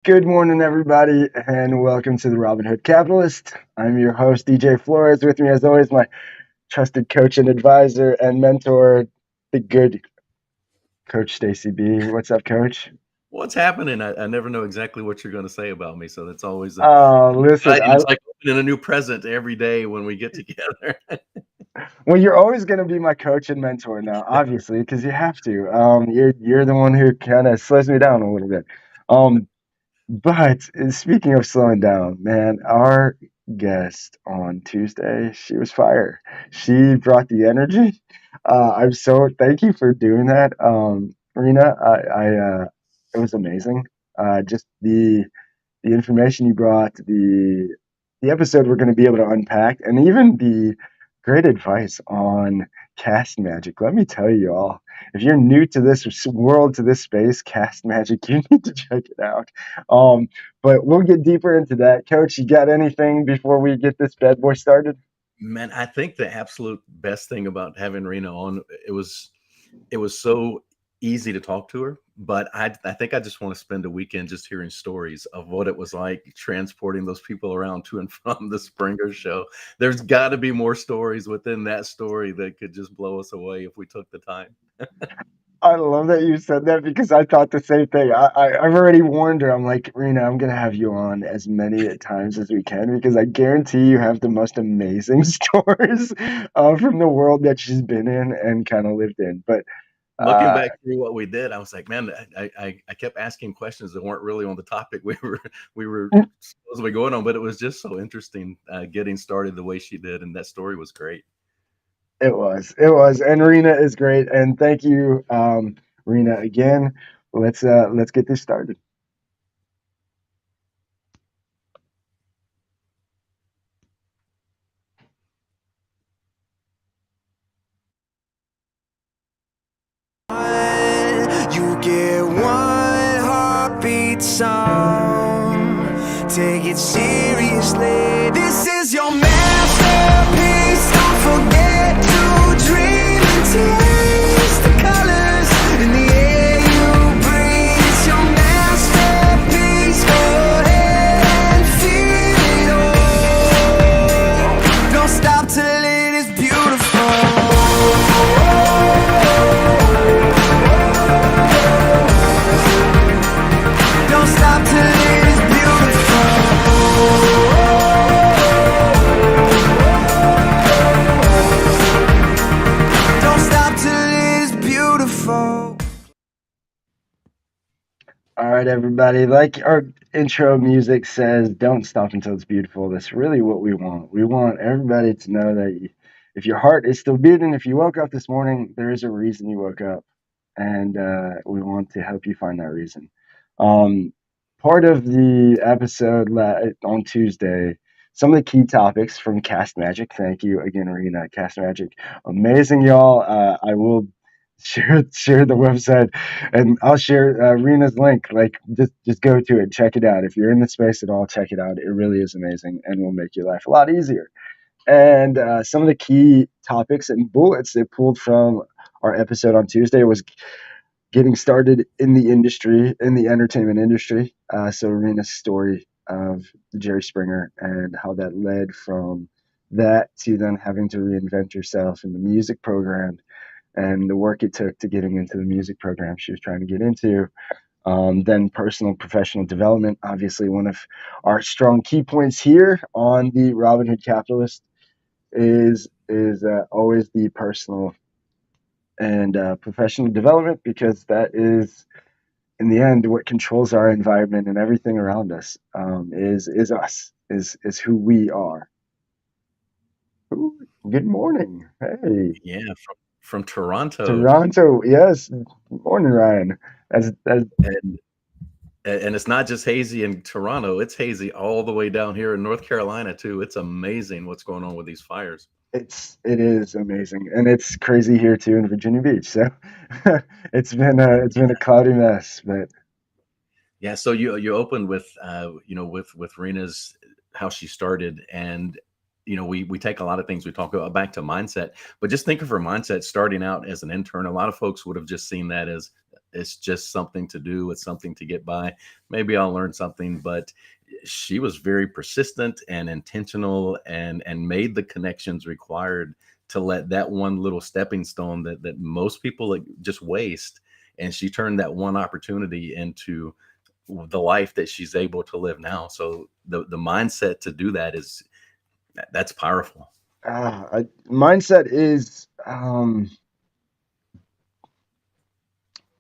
Good morning, everybody, and welcome to the Robinhood Capitalist. I'm your host, DJ Flores. With me, as always, my trusted coach and advisor and mentor, the good Coach Stacey B. What's up, Coach? What's happening? I never know exactly what you're going to say about me, so that's always Listen, exciting. It's like opening a new present every day when we get together. well, you're always going to be my coach and mentor now, obviously, because you have to. You're the one who kind of slows me down a little bit. Um, But speaking of slowing down, man, our guest on Tuesday, she was fire. She brought the energy. I'm so thank you for doing that, Reena. It was amazing. Just the information you brought, the episode we're going to be able to unpack, and even the great advice on cast magic. Let me tell you all, if you're new to this world, to this space, cast magic, you need to check it out. Um, but we'll get deeper into that. Coach, you got anything before we get this bad boy started? Man, I think the absolute best thing about having Rena on, it was so easy to talk to her, but I think I just want to spend a weekend just hearing stories of what it was like transporting those people around to and from the Springer show. There's got to be more stories within that story that could just blow us away if we took the time. I love that you said that because I thought the same thing. I've already warned her. I'm like, Rena, I'm gonna have you on as many times as we can because I guarantee you have the most amazing stories from the world that she's been in and kind of lived in. But Looking uh, back through what we did, I was like, man, I kept asking questions that weren't really on the topic we were supposed to be going on, but it was just so interesting getting started the way she did, and that story was great. it was, and Rena is great. And thank you, Rena, again. Let's get this started. You get one heartbeat song. Take it seriously. This is your masterpiece. Don't forget to dream and taste the colors in the air you breathe. It's your masterpiece. Go ahead and feel it all. Don't stop till it is beautiful. Don't stop till it is beautiful. Don't stop till it is beautiful. All right, everybody. Like our intro music says, don't stop until it's beautiful. That's really what we want. We want everybody to know that if your heart is still beating, if you woke up this morning, there is a reason you woke up. And we want to help you find that reason. Um, Part of the episode on Tuesday, some of the key topics from Cast Magic. Thank you again, Reena. Cast Magic, amazing, y'all. I will share the website, and I'll share Reena's link. Like, just go to it, check it out. If you're in the space at all, check it out. It really is amazing, and will make your life a lot easier. And some of the key topics and bullets they pulled from our episode on Tuesday was getting started in the industry, in the entertainment industry. So Rena's story of Jerry Springer and how that led from that to then having to reinvent herself in the music program and the work it took to getting into the music program she was trying to get into. Then personal professional development, obviously one of our strong key points here on the Robinhood Capitalist is always the personal and professional development because that is in the end what controls our environment and everything around us is us is who we are. Ooh, good morning. Hey, Yeah, from Toronto, Toronto. Yes. Good morning, Ryan. That's and and it's not just hazy in Toronto; it's hazy all the way down here in North Carolina too. It's amazing what's going on with these fires. it is amazing, and it's crazy here too in Virginia Beach. So it's been a cloudy mess, but Yeah, so you opened with with Rena's how she started, and we take a lot of things we talk about back to mindset, but just think of her mindset starting out as an intern. A lot of folks would have just seen that as it's just something to do. It's something to get by. Maybe I'll learn something, but she was very persistent and intentional, and made the connections required to let that one little stepping stone that most people like just waste. And she turned that one opportunity into the life that she's able to live now. So the mindset to do that that's powerful. Mindset is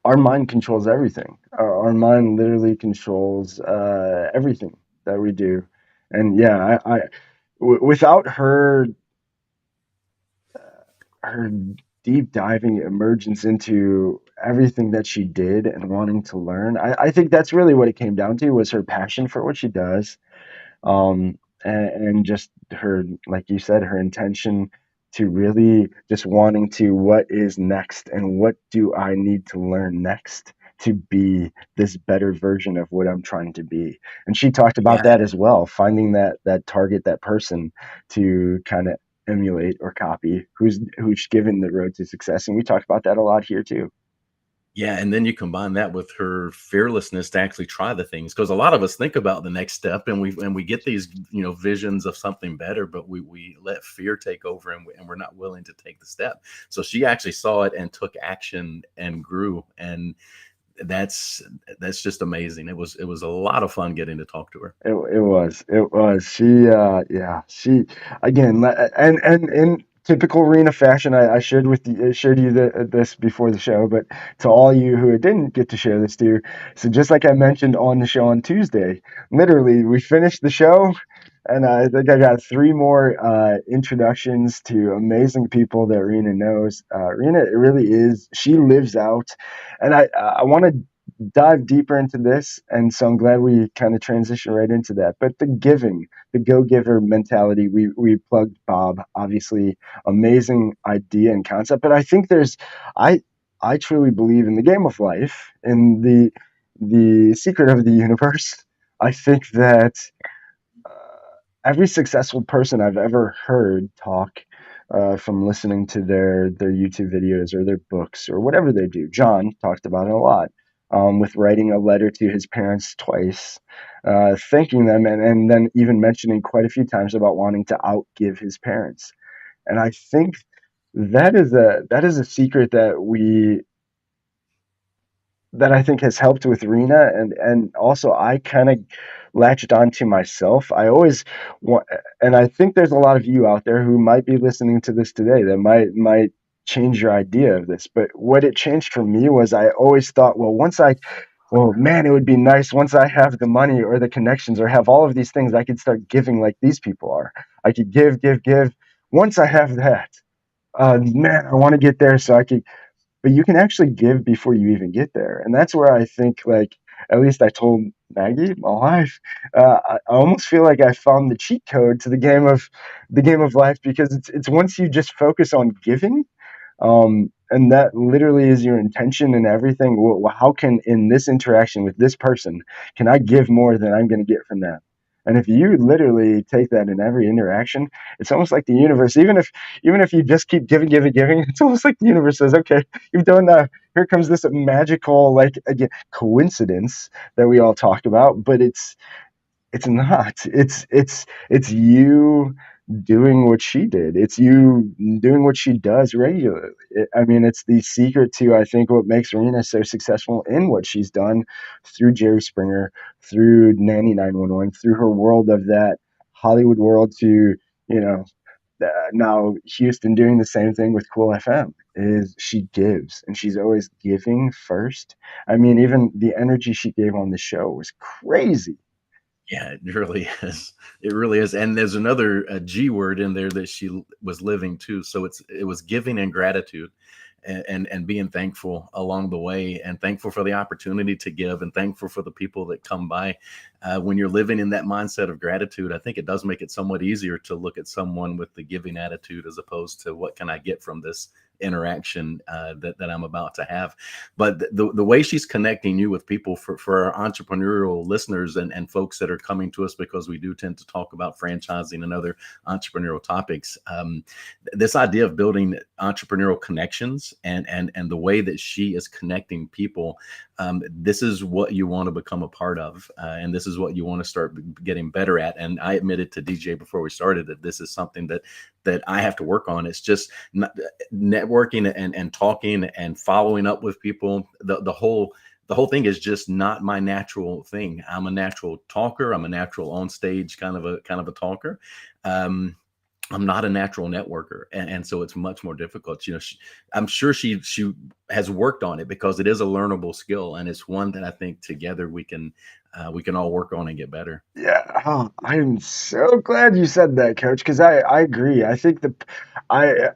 our mind controls everything. Our mind literally controls everything that we do. And yeah, without her deep diving emergence into everything that she did and wanting to learn, I think that's really what it came down to, was her passion for what she does, um, and just her, like you said, her intention to really just wanting to, what is next and what do I need to learn next to be this better version of what I'm trying to be. And she talked about Yeah. that as well, finding that target, that person to kind of emulate or copy, who's given the road to success. And we talked about that a lot here too. Yeah, and then you combine that with her fearlessness to actually try the things, because a lot of us think about the next step, and we get these visions of something better, but we let fear take over, and we're not willing to take the step. So she actually saw it and took action and grew, and that's just amazing. It was a lot of fun getting to talk to her. It was she again, and in typical Rena fashion, I shared you this before the show, but to all you who didn't get to share this to, so just like I mentioned on the show on Tuesday, literally we finished the show, and I think I got three more introductions to amazing people that Rena knows. Rena, it really is, she lives out, and I want to dive deeper into this, and so I'm glad we kind of transition right into that. But the giving, the go-giver mentality, we plugged Bob, obviously amazing idea and concept, but I think I I truly believe in the game of life, in the secret of the universe. I think that uh, every successful person I've ever heard talk, from listening to their YouTube videos or their books or whatever they do. John talked about it a lot, with writing a letter to his parents twice, thanking them, and then even mentioning quite a few times about wanting to outgive his parents. And I think that is a secret that I think has helped with Rena, and also I kind of latched onto myself. I always want, and I think there's a lot of you out there who might be listening to this today that might change your idea of this. But what it changed for me was, I always thought, well, man, it would be nice once I have the money or the connections or have all of these things, I could start giving like these people are. I could give, give, give. Once I have that, man, I want to get there so I could, but you can actually give before you even get there. And that's where I think, like, at least I told Maggie, my wife, I almost feel like I found the cheat code to the game of life, because it's once you just focus on giving, and that literally is your intention and everything. Well, how can, in this interaction with this person, can I give more than I'm going to get from them? And if you literally take that in every interaction, it's almost like the universe, even if you just keep giving, giving, giving, it's almost like the universe says, okay, you've done that. Here comes this magical, like, again, coincidence that we all talk about, but it's not. It's you doing what she did. It's you doing what she does regularly. I mean, it's the secret to, I think, what makes Rena so successful in what she's done through Jerry Springer, through Nanny 911, through her world of that Hollywood world, to, now Houston doing the same thing with Cool FM. Is she gives, and she's always giving first. I mean, even the energy she gave on the show was crazy. Yeah, it really is. It really is. And there's another G word in there that she was living too. So it was giving and gratitude, and being thankful along the way, and thankful for the opportunity to give, and thankful for the people that come by. When you're living in that mindset of gratitude, I think it does make it somewhat easier to look at someone with the giving attitude, as opposed to what can I get from this interaction that I'm about to have. But the way she's connecting you with people for our entrepreneurial listeners and folks that are coming to us, because we do tend to talk about franchising and other entrepreneurial topics. This idea of building entrepreneurial connections and the way that she is connecting people, this is what you want to become a part of, and this is what you want to start getting better at. And I admitted to DJ before we started that this is something that I have to work on. It's just networking and talking and following up with people. The whole thing is just not my natural thing. I'm a natural talker. I'm a natural on stage kind of a talker. I'm not a natural networker, and so it's much more difficult. I'm sure she has worked on it, because it is a learnable skill, and it's one that I think together we can all work on and get better. Yeah, I'm so glad you said that, Coach, because I agree. I think I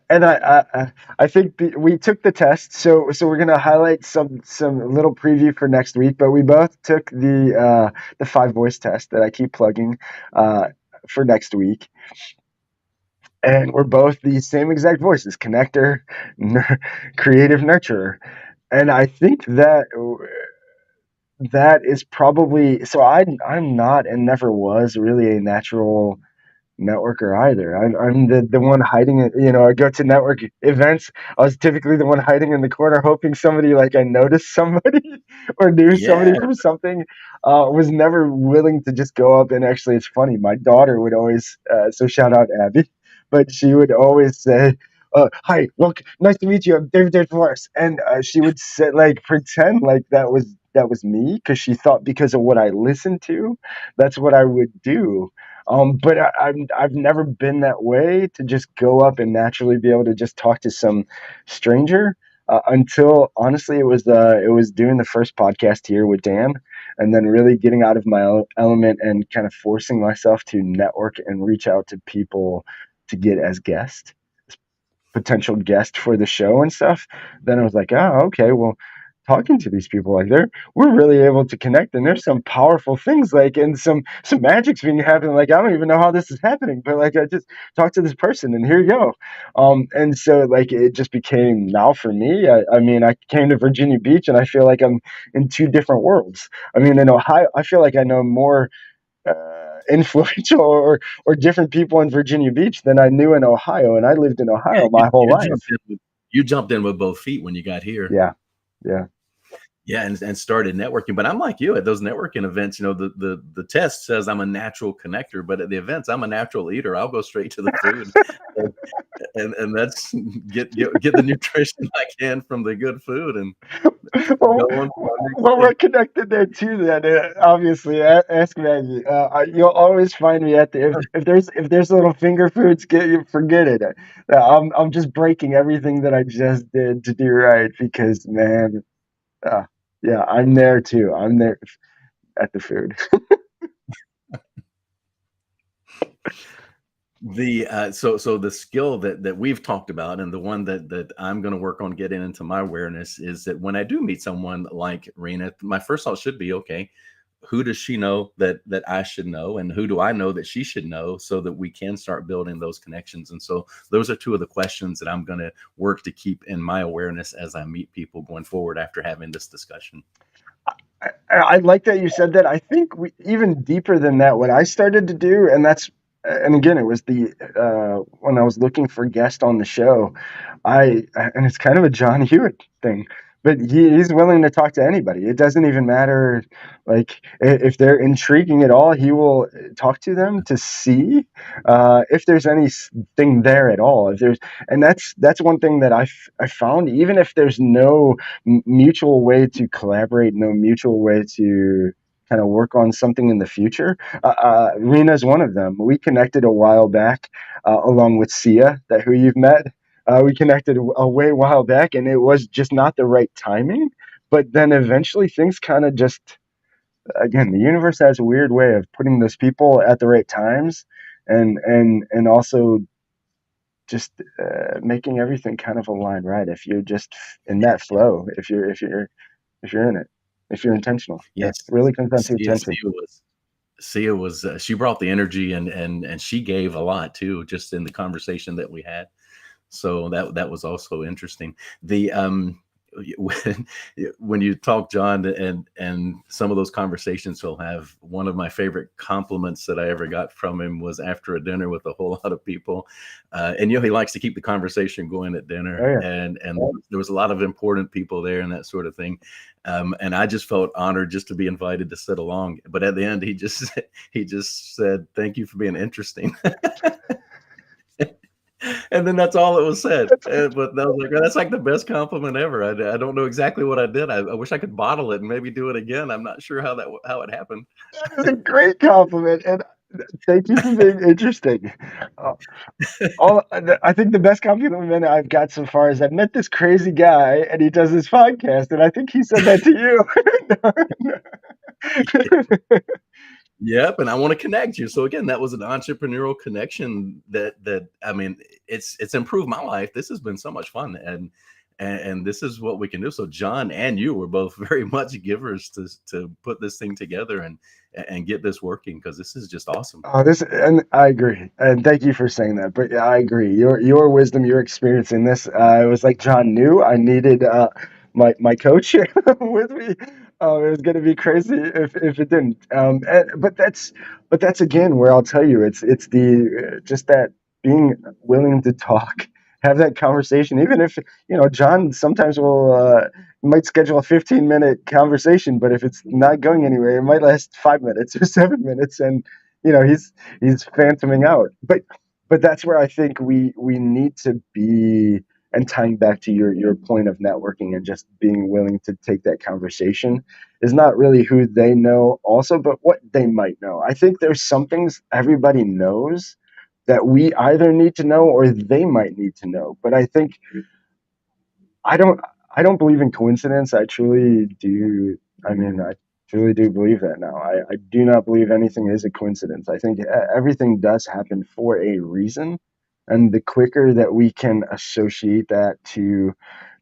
think we took the test, so we're gonna highlight some little preview for next week. But we both took the 5 voice test that I keep plugging for next week. And we're both the same exact voices: connector, creative nurturer. And I think that is probably, so I'm not and never was really a natural networker either. I'm the one hiding it. I go to network events. I was typically the one hiding in the corner, hoping somebody, like, I noticed somebody or knew somebody Yeah. from something. Was never willing to just go up. And actually, it's funny. My daughter would always, so shout out Abby, but she would always say, "Hi, welcome, nice to meet you. I'm David Flores," and she would sit, like, pretend like that was me, because she thought, because of what I listened to, that's what I would do. But I've never been that way, to just go up and naturally be able to just talk to some stranger, until, honestly, it was doing the first podcast here with Dan, and then really getting out of my element and kind of forcing myself to network and reach out to people to get as potential guest for the show and stuff. Then I was like, oh, okay, well, talking to these people, like, we're really able to connect, and there's some powerful things, like, and some magic's being happening. Like, I don't even know how this is happening, but, like, I just talked to this person, and here you go. And so, like, it just became, now for me, I mean, I came to Virginia Beach, and I feel like I'm in 2 different worlds. I mean, in Ohio, I feel like I know more influential or different people in Virginia Beach than I knew in Ohio, and I lived in Ohio my whole life. You jumped in with both feet when you got here. Yeah, and started networking. But I'm like you at those networking events. The test says I'm a natural connector, but at the events, I'm a natural eater. I'll go straight to the food, and that's get the nutrition I can from the good food. And well, we're connected there too. Then, obviously, ask Maggie. You'll always find me at the if there's little finger foods, forget it. I'm just breaking everything that I just did to do right, because, man. Yeah, I'm there too. I'm there at the food. So the skill that we've talked about, and the one that I'm going to work on getting into my awareness, is that when I do meet someone like Reena, my first thought should be, okay, who does she know that I should know, and who do I know that she should know, so that we can start building those connections. And so those are 2 of the questions that I'm going to work to keep in my awareness as I meet people going forward after having this discussion. I like that you said that. I think even deeper than that, what I started to do, and again, it was when I was looking for guests on the show, and it's kind of a John Hewitt thing, but he's willing to talk to anybody. It doesn't even matter, like, if they're intriguing at all, he will talk to them to see if there's anything there at all. And that's one thing that I found, even if there's no mutual way to collaborate, no mutual way to kind of work on something in the future. Reena's one of them. We connected a while back, along with Sia, who you've met. We connected a while back, and it was just not the right timing. But then eventually things kind of just, again, the universe has a weird way of putting those people at the right times, and also just making everything kind of align right. If you're just in that flow, if you're in it, if you're intentional. Yes, it really comes down to attention. Sia was she brought the energy, and she gave a lot too, just in the conversation that we had. So that was also interesting. The when, when you talk, John, and some of those conversations he'll have, one of my favorite compliments that I ever got from him was after a dinner with a whole lot of people, and he likes to keep the conversation going at dinner, Oh, yeah. and there was a lot of important people there and that sort of thing, and I just felt honored just to be invited to sit along. But at the end, he just said, "Thank you for being interesting." And then that's all that was said. But I was like, that's like the best compliment ever. I don't know exactly what I did. I wish I could bottle it and maybe do it again. I'm not sure how it happened. That is a great compliment, and thank you for being interesting. Uh, I think the best compliment I've got so far is I've met this crazy guy, and he does this podcast, and I think he said that to you. Yep, and I want to connect you. So again, that was an entrepreneurial connection that I mean, it's improved my life. This has been so much fun, and this is what we can do. So John and you were both very much givers to put this thing together and get this working, because this is just awesome. And I agree, and thank you for saying that. But yeah, I agree. Your wisdom, your experience in this, it was like John knew I needed my coach with me. It was going to be crazy if it didn't. But that's again where I'll tell you it's the just that being willing to talk, have that conversation, even if John sometimes will. Might schedule a 15-minute conversation, but if it's not going anywhere, it might last 5 minutes or 7 minutes, and he's phantoming out. But that's where I think we need to be. And tying back to your point of networking and just being willing to take that conversation is not really who they know also, but what they might know. I think there's some things everybody knows that we either need to know or they might need to know. But I think I don't I don't believe in coincidence. I truly do. I mean, I truly do believe that now. I do not believe anything is a coincidence. I think everything does happen for a reason, and the quicker that we can associate that to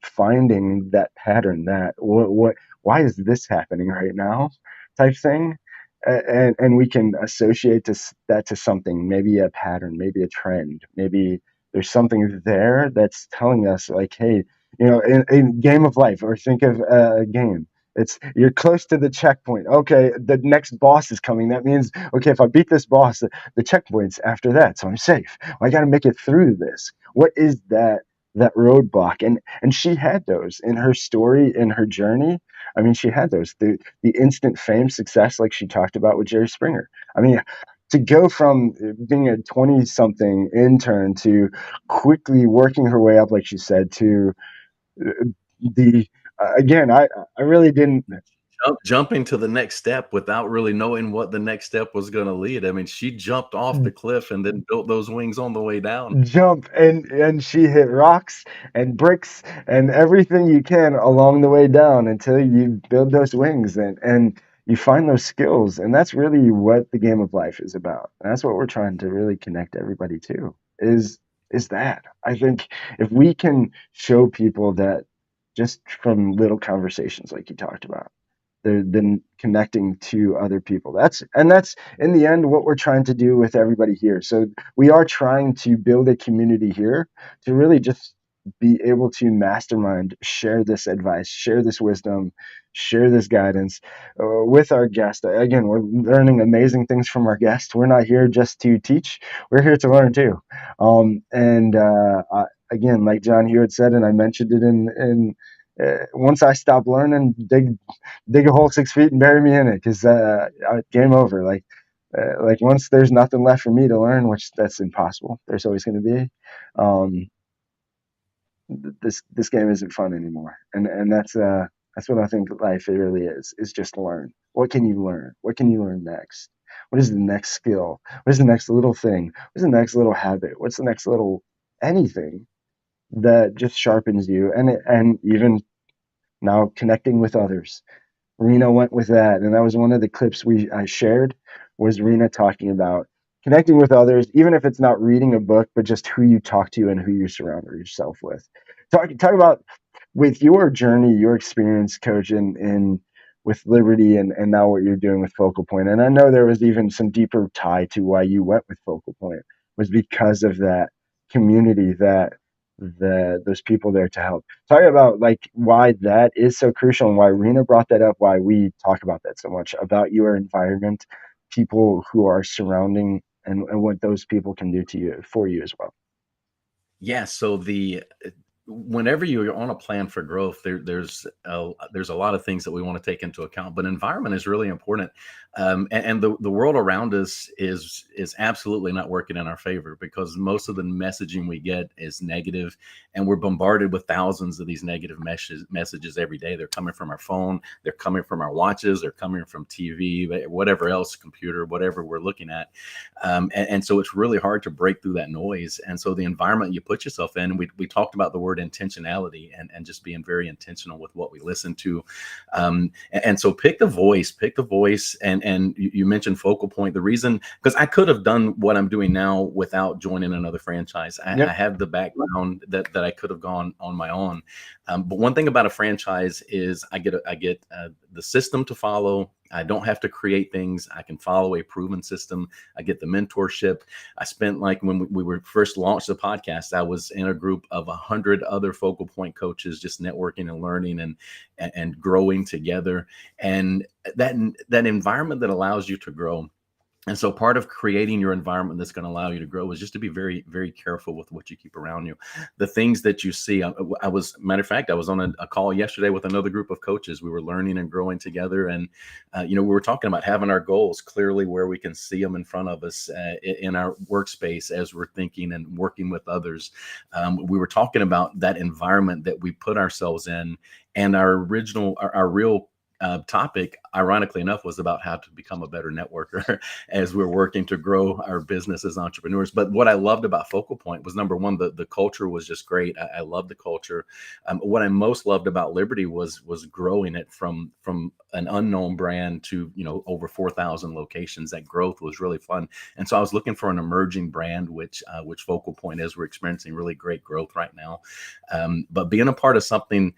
finding that pattern, that why is this happening right now, type thing, and we can associate that to something, maybe a pattern, maybe a trend, maybe there's something there that's telling us like, hey, in game of life, or think of a game. It's you're close to the checkpoint. Okay, the next boss is coming. That means, okay, if I beat this boss, the checkpoint's after that, so I'm safe. Well, I got to make it through this. What is that roadblock? And she had those in her story, in her journey. I mean, she had those. The instant fame success, like she talked about with Jerry Springer. I mean, to go from being a 20-something intern to quickly working her way up, like she said, to the again, I really didn't Jumping to the next step without really knowing what the next step was going to lead. I mean, she jumped off the cliff and then built those wings on the way down. jump, and she hit rocks and bricks and everything you can along the way down until you build those wings and you find those skills, and that's really what the game of life is about. And that's what we're trying to really connect everybody to is that. I think if we can show people that just from little conversations like you talked about, than connecting to other people. That's in the end what we're trying to do with everybody here. So we are trying to build a community here to really just be able to mastermind, share this advice, share this wisdom, share this guidance with our guest. Again, we're learning amazing things from our guest. We're not here just to teach; we're here to learn too. Again, like John Hewitt said, and I mentioned it in once I stop learning, dig a hole 6 feet and bury me in it, because game over. Like once there's nothing left for me to learn, which that's impossible. There's always going to be. Um, this game isn't fun anymore, and that's what I think life really is just learn. What can you learn? What can you learn next? What is the next skill? What is the next little thing? What's the next little habit? What's the next little anything that just sharpens you, and even now connecting with others. Reena went with that, and that was one of the clips I shared, was Reena talking about connecting with others, even if it's not reading a book, but just who you talk to and who you surround yourself with. Talk about with your journey, your experience, Coach, in with Liberty, and now what you're doing with Focal Point. And I know there was even some deeper tie to why you went with Focal Point, was because of that community that those people there to help. Talk about like why that is so crucial and why Reena brought that up, why we talk about that so much, about your environment, people who are surrounding, and what those people can do to you for you as well. Yeah, so the whenever you're on a plan for growth, there's a lot of things that we want to take into account, but environment is really important. And the world around us is absolutely not working in our favor, because most of the messaging we get is negative, and we're bombarded with thousands of these negative messages every day. They're coming from our phone, they're coming from our watches, they're coming from TV, whatever else, computer, whatever we're looking at. And so it's really hard to break through that noise. And so the environment you put yourself in, we talked about the word intentionality, and just being very intentional with what we listen to. And so pick the voice. And you mentioned focal point. The reason, because I could have done what I'm doing now without joining another franchise. Yep. I have the background that I could have gone on my own. But one thing about a franchise is I get the system to follow. I don't have to create things. I can follow a proven system. I get the mentorship. I spent, like, when we were first launched the podcast, I was in a group of 100 other focal point coaches, just networking and learning and growing together. And that environment that allows you to grow. And so part of creating your environment that's going to allow you to grow is just to be very, very careful with what you keep around you. The things that you see. Matter of fact, I was on a call yesterday with another group of coaches. We were learning and growing together. And, we were talking about having our goals clearly where we can see them in front of us in our workspace as we're thinking and working with others. We were talking about that environment that we put ourselves in, and our real topic, ironically enough, was about how to become a better networker as we're working to grow our business as entrepreneurs. But what I loved about Focal Point was, number one, the culture was just great. I love the culture. What I most loved about Liberty was growing it from an unknown brand to over 4,000 locations. That growth was really fun. And so I was looking for an emerging brand, which Focal Point is. We're experiencing really great growth right now. But being a part of something,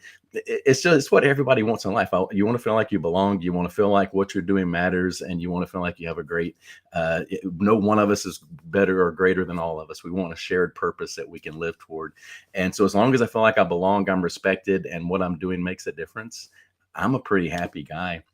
it's what everybody wants in life. You want to feel like you belong. You want to feel like what you're doing matters, and you want to feel like you have a great. No one of us is better or greater than all of us. We want a shared purpose that we can live toward. And so, as long as I feel like I belong, I'm respected, and what I'm doing makes a difference, I'm a pretty happy guy.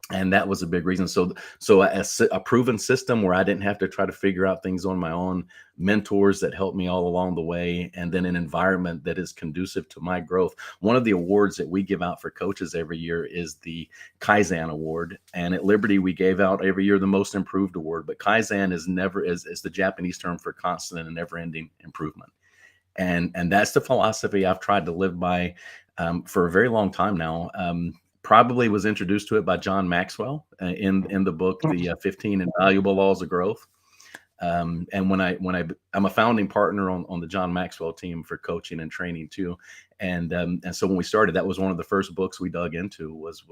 And that was a big reason. So a proven system where I didn't have to try to figure out things on my own, mentors that helped me all along the way, and then an environment that is conducive to my growth. One of the awards that we give out for coaches every year is the Kaizen Award. And at Liberty, we gave out every year the Most Improved Award. But Kaizen is the Japanese term for constant and never-ending improvement. And that's the philosophy I've tried to live by for a very long time now. Probably was introduced to it by John Maxwell in the book, the 15 Invaluable Laws of Growth. And I'm a founding partner on the John Maxwell team for coaching and training too. And so when we started, that was one of the first books we dug into was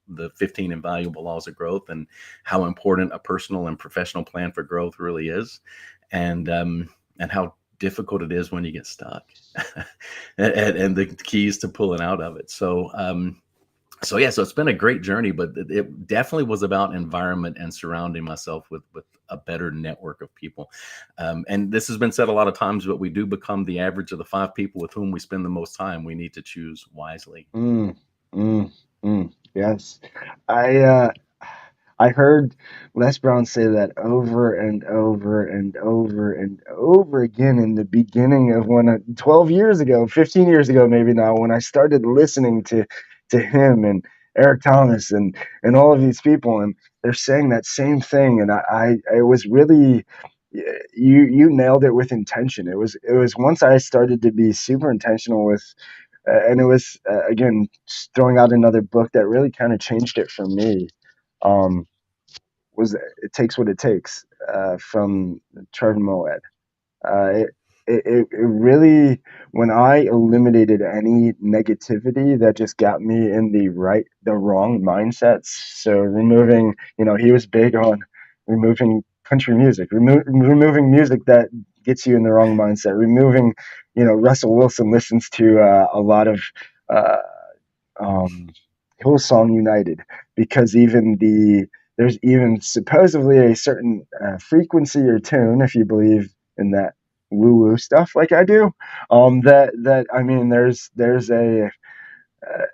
the 15 Invaluable Laws of Growth, and how important a personal and professional plan for growth really is, and how difficult it is when you get stuck, and the keys to pulling out of it. So it's been a great journey, but it definitely was about environment and surrounding myself with a better network of people. And this has been said a lot of times, but we do become the average of the 5 people with whom we spend the most time. We need to choose wisely. Yes. I heard Les Brown say that over and over and over and over again in the beginning of 12 years ago, 15 years ago, maybe now, when I started listening to him and Eric Thomas and all of these people, and they're saying that same thing. And I was really, you nailed it with intention. It was once I started to be super intentional with, and it was, again, throwing out another book that really kind of changed it for me. Was It Takes What It Takes, from Trevor Moawad. It really, when I eliminated any negativity that just got me in the wrong mindsets. So removing, he was big on removing country music, removing music that gets you in the wrong mindset, removing, Russell Wilson listens to a lot of Hillsong United, because there's even supposedly a certain frequency or tune, if you believe in that woo stuff like I do. That I mean, there's a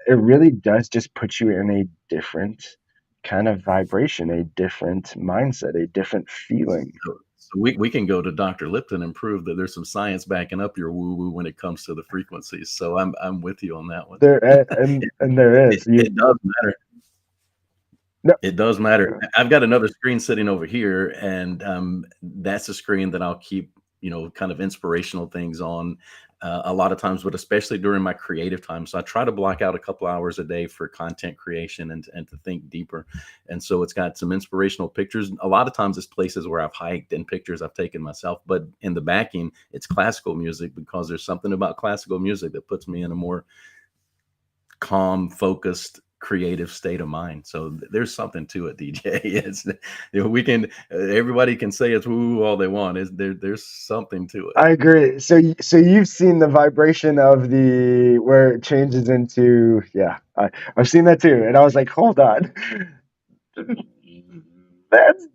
it really does just put you in a different kind of vibration, a different mindset, a different feeling. So we can go to Dr. Lipton and prove that there's some science backing up your woo woo when it comes to the frequencies. So I'm with you on that one. There and there is you. It does matter. No, It does matter. I've got another screen sitting over here, and that's a screen that I'll keep, kind of inspirational things on a lot of times, but especially during my creative time. So I try to block out a couple hours a day for content creation and to think deeper. And so it's got some inspirational pictures. A lot of times it's places where I've hiked and pictures I've taken myself, but in the backing, it's classical music because there's something about classical music that puts me in a more calm, focused, creative state of mind. So there's something to it, DJ. It's we can everybody can say it's woo all they want. Is there's something to it. I agree. So you've seen the vibration of the where it changes into I've seen that too, and I was like, hold on,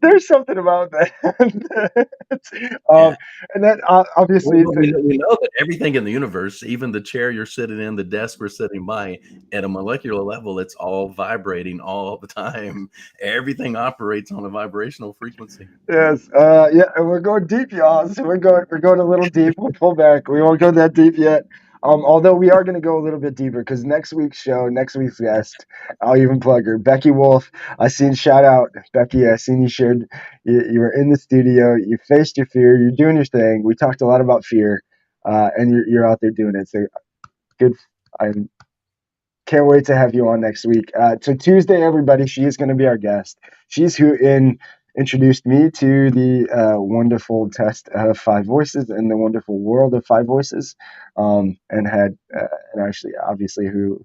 there's something about that. Yeah. And then obviously Well, we know that everything in the universe, even the chair you're sitting in, the desk we're sitting by, at a molecular level, it's all vibrating all the time. Everything operates on a vibrational frequency. yes, and we're going deep, y'all. So we're going a little deep. We'll pull back. We won't go that deep yet. Although we are going to go a little bit deeper because next week's guest, I'll even plug her, Becky Wolf. I seen shout out Becky. I seen you shared. You were in the studio. You faced your fear. You're doing your thing. We talked a lot about fear, and you're out there doing it. So good. I can't wait to have you on next week. So Tuesday, everybody, she is going to be our guest. She's who introduced me to the wonderful test of five voices and the wonderful world of five voices, and actually, obviously, who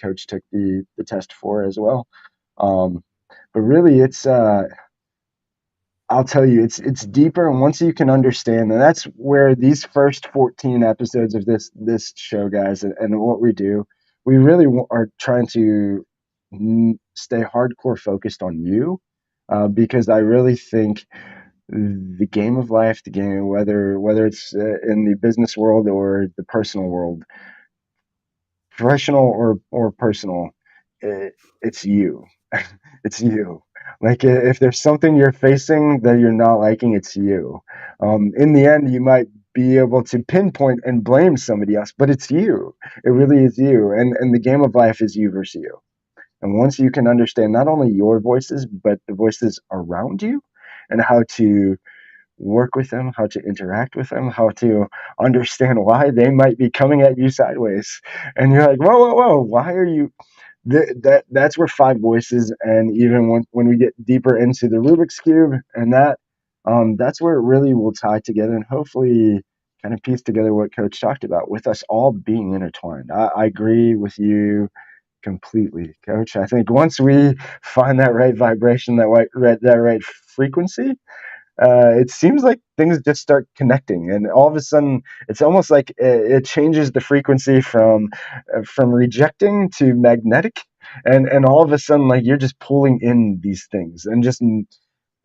Coach took the test for as well. But really, it's I'll tell you, it's deeper, and once you can understand, and that's where these first 14 episodes of this show, guys, and what we do, we really are trying to stay hardcore focused on you, because I really think the game of life, the game, whether it's in the business world or the personal world, professional or personal, it's you. It's you. Like if there's something you're facing that you're not liking, it's you. In the end, you might be able to pinpoint and blame somebody else, but it's you. It really is you. And the game of life is you versus you. And once you can understand not only your voices, but the voices around you and how to work with them, how to interact with them, how to understand why they might be coming at you sideways. And you're like, whoa, why are you? That's where five voices, and even when we get deeper into the Rubik's Cube and that's where it really will tie together and hopefully kind of piece together what Coach talked about with us all being intertwined. I agree with you completely, Coach. I think once we find that right vibration, that right frequency, it seems like things just start connecting, and all of a sudden, it's almost like it changes the frequency from rejecting to magnetic, and all of a sudden, like you're just pulling in these things, and just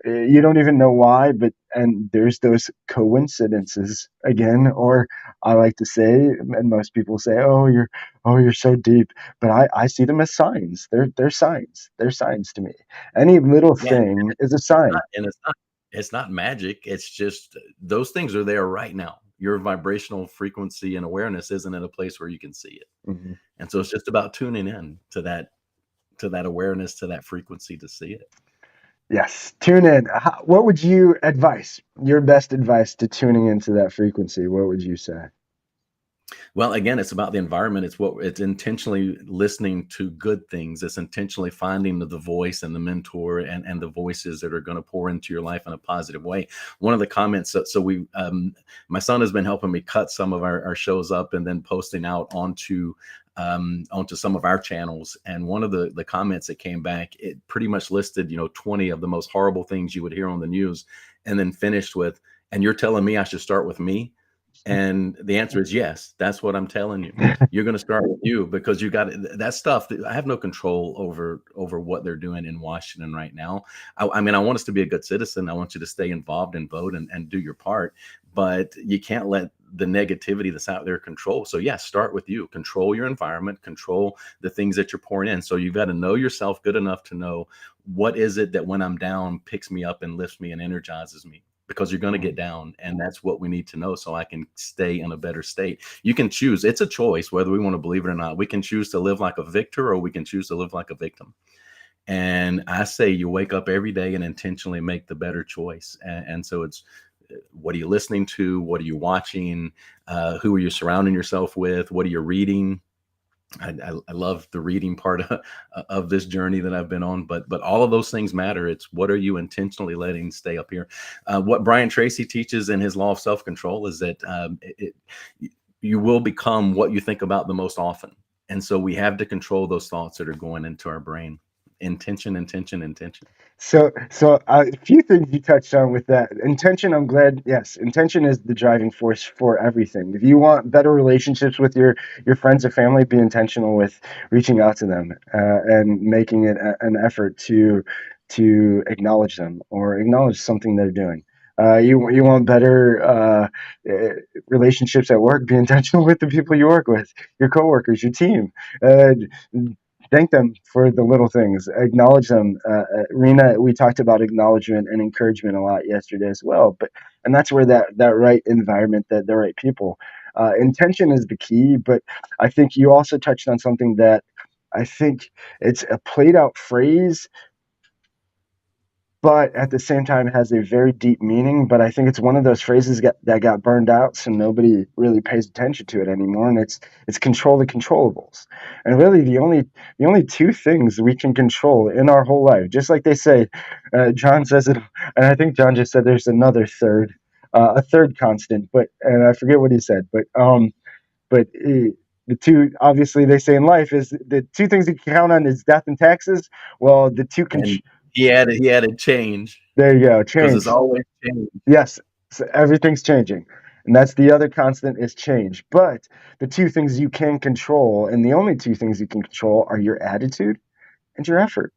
you don't even know why, and there's those coincidences again, or I like to say, and most people say, you're so deep, but I see them as signs. They're signs. They're signs to me. Any little thing is a sign. It's not magic. It's just those things are there right now. Your vibrational frequency and awareness isn't in a place where you can see it. Mm-hmm. And so it's just about tuning in to that awareness, to that frequency to see it. Yes, tune in. What would you advise? Your best advice to tuning into that frequency? What would you say? Well, again, it's about the environment. It's intentionally listening to good things. It's intentionally finding the voice and the mentor and the voices that are going to pour into your life in a positive way. One of the comments, my son has been helping me cut some of our shows up and then posting out onto some of our channels. And one of the comments that came back, it pretty much listed, 20 of the most horrible things you would hear on the news, and then finished with, and you're telling me I should start with me? And the answer is yes. That's what I'm telling you. You're going to start with you, because you got that stuff. I have no control over what they're doing in Washington right now. I mean, I want us to be a good citizen. I want you to stay involved and vote and do your part, but you can't let the negativity that's out there control. So yeah, start with you. Control your environment, control the things that you're pouring in. So you've got to know yourself good enough to know, what is it that when I'm down picks me up and lifts me and energizes me, because you're going to get down, and that's what we need to know, so I can stay in a better state. You can choose. It's a choice whether we want to believe it or not. We can choose to live like a victor, or we can choose to live like a victim. And I say you wake up every day and intentionally make the better choice. And so it's, what are you listening to? What are you watching? Who are you surrounding yourself with? What are you reading? I love the reading part of this journey that I've been on, but all of those things matter. It's, what are you intentionally letting stay up here? What Brian Tracy teaches in his law of self-control is that you will become what you think about the most often. And so we have to control those thoughts that are going into our brain. Intention, intention, intention. So, a few things you touched on with that. Intention, I'm glad. Yes, intention is the driving force for everything. If you want better relationships with your friends or family, be intentional with reaching out to them and making it an effort to acknowledge them or acknowledge something they're doing. You want better relationships at work, be intentional with the people you work with, your coworkers, your team. Uh, Thank them for the little things. Acknowledge them. Reena, we talked about acknowledgement and encouragement a lot yesterday as well. And that's where that right environment, that the right people. Intention is the key, but I think you also touched on something that I think it's a played out phrase, but at the same time it has a very deep meaning. But I think it's one of those phrases that got burned out, so nobody really pays attention to it anymore. And it's control the controllables. And really, the only two things we can control in our whole life, just like they say, John says it, and I think John just said there's another third, a third constant, and I forget what he said, but the two, obviously, they say in life is the two things you can count on is death and taxes. Well, the two can. And he added change, There you go. because it's Change. always change. Yes. So everything's changing. And that's the other constant, is change. But the two things you can control, and the only two things you can control, are your attitude and your effort.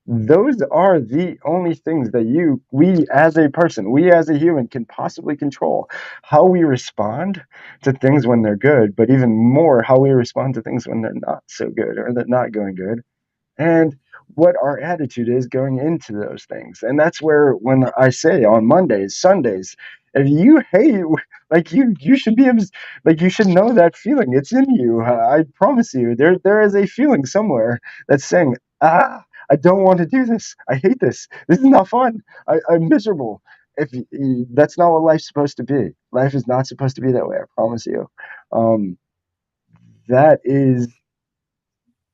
Those are the only things that we as a person, we as a human, can possibly control. How we respond to things when they're good, but even more how we respond to things when they're not so good or they're not going good. And what our attitude is going into those things. And that's where, when I say on Mondays, Sundays, if you hate, like you should be like, you should know that feeling. It's in you. I promise you, there is a feeling somewhere that's saying, I don't want to do this. I hate this. This is not fun. I'm miserable. That's not what life's supposed to be. Life is not supposed to be that way. I promise you. That is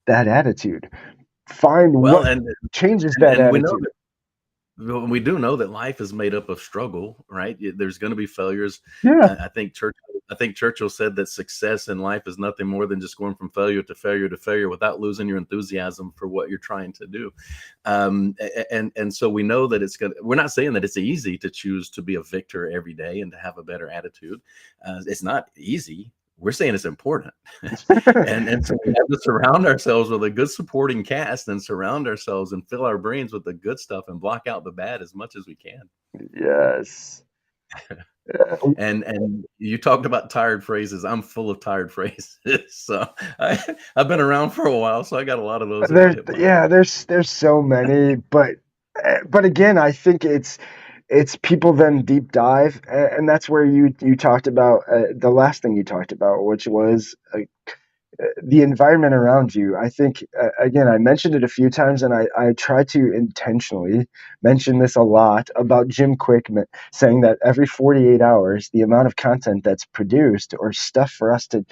that attitude. Find Well, what changes that and we know attitude. we do know that life is made up of struggle, right? There's going to be failures. Yeah, I think Churchill said that success in life is nothing more than just going from failure to failure to failure without losing your enthusiasm for what you're trying to do. And so we know that we're not saying that it's easy to choose to be a victor every day and to have a better attitude. It's not easy. We're saying it's important. And so we have to surround ourselves with a good supporting cast, and surround ourselves and fill our brains with the good stuff and block out the bad as much as we can. yes. And you talked about tired phrases. I'm full of tired phrases. So I've been around for a while, so I got a lot of those in my hip pocket. Yeah, there's so many, but again, I think it's people then deep dive, and that's where you talked about the last thing you talked about, which was the environment around you. I think, again, I mentioned it a few times, and I try to intentionally mention this a lot about Jim Quick saying that every 48 hours, the amount of content that's produced, or stuff for us to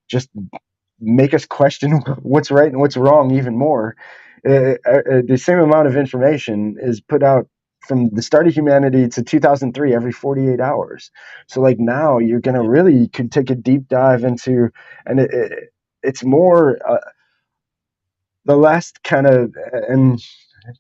just make us question what's right and what's wrong even more, the same amount of information is put out from the start of humanity to 2003 every 48 hours. So like, now you're going to really could take a deep dive into, and it's more the last kind of, and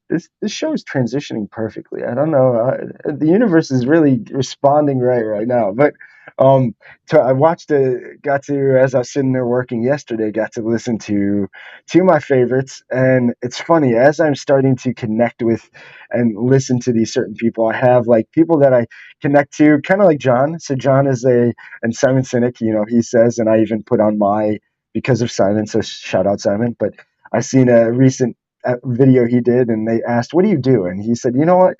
this show is transitioning perfectly. I don't know. The universe is really responding right now, but I got to, as I was sitting there working yesterday, got to listen to two of my favorites. And it's funny, as I'm starting to connect with and listen to these certain people, I have like people that I connect to, kind of like John. So John and Simon Sinek, he says, and I even put on my, because of Simon, so shout out Simon. But I seen a recent video he did, and they asked, "What do you do?" And he said, "You know what?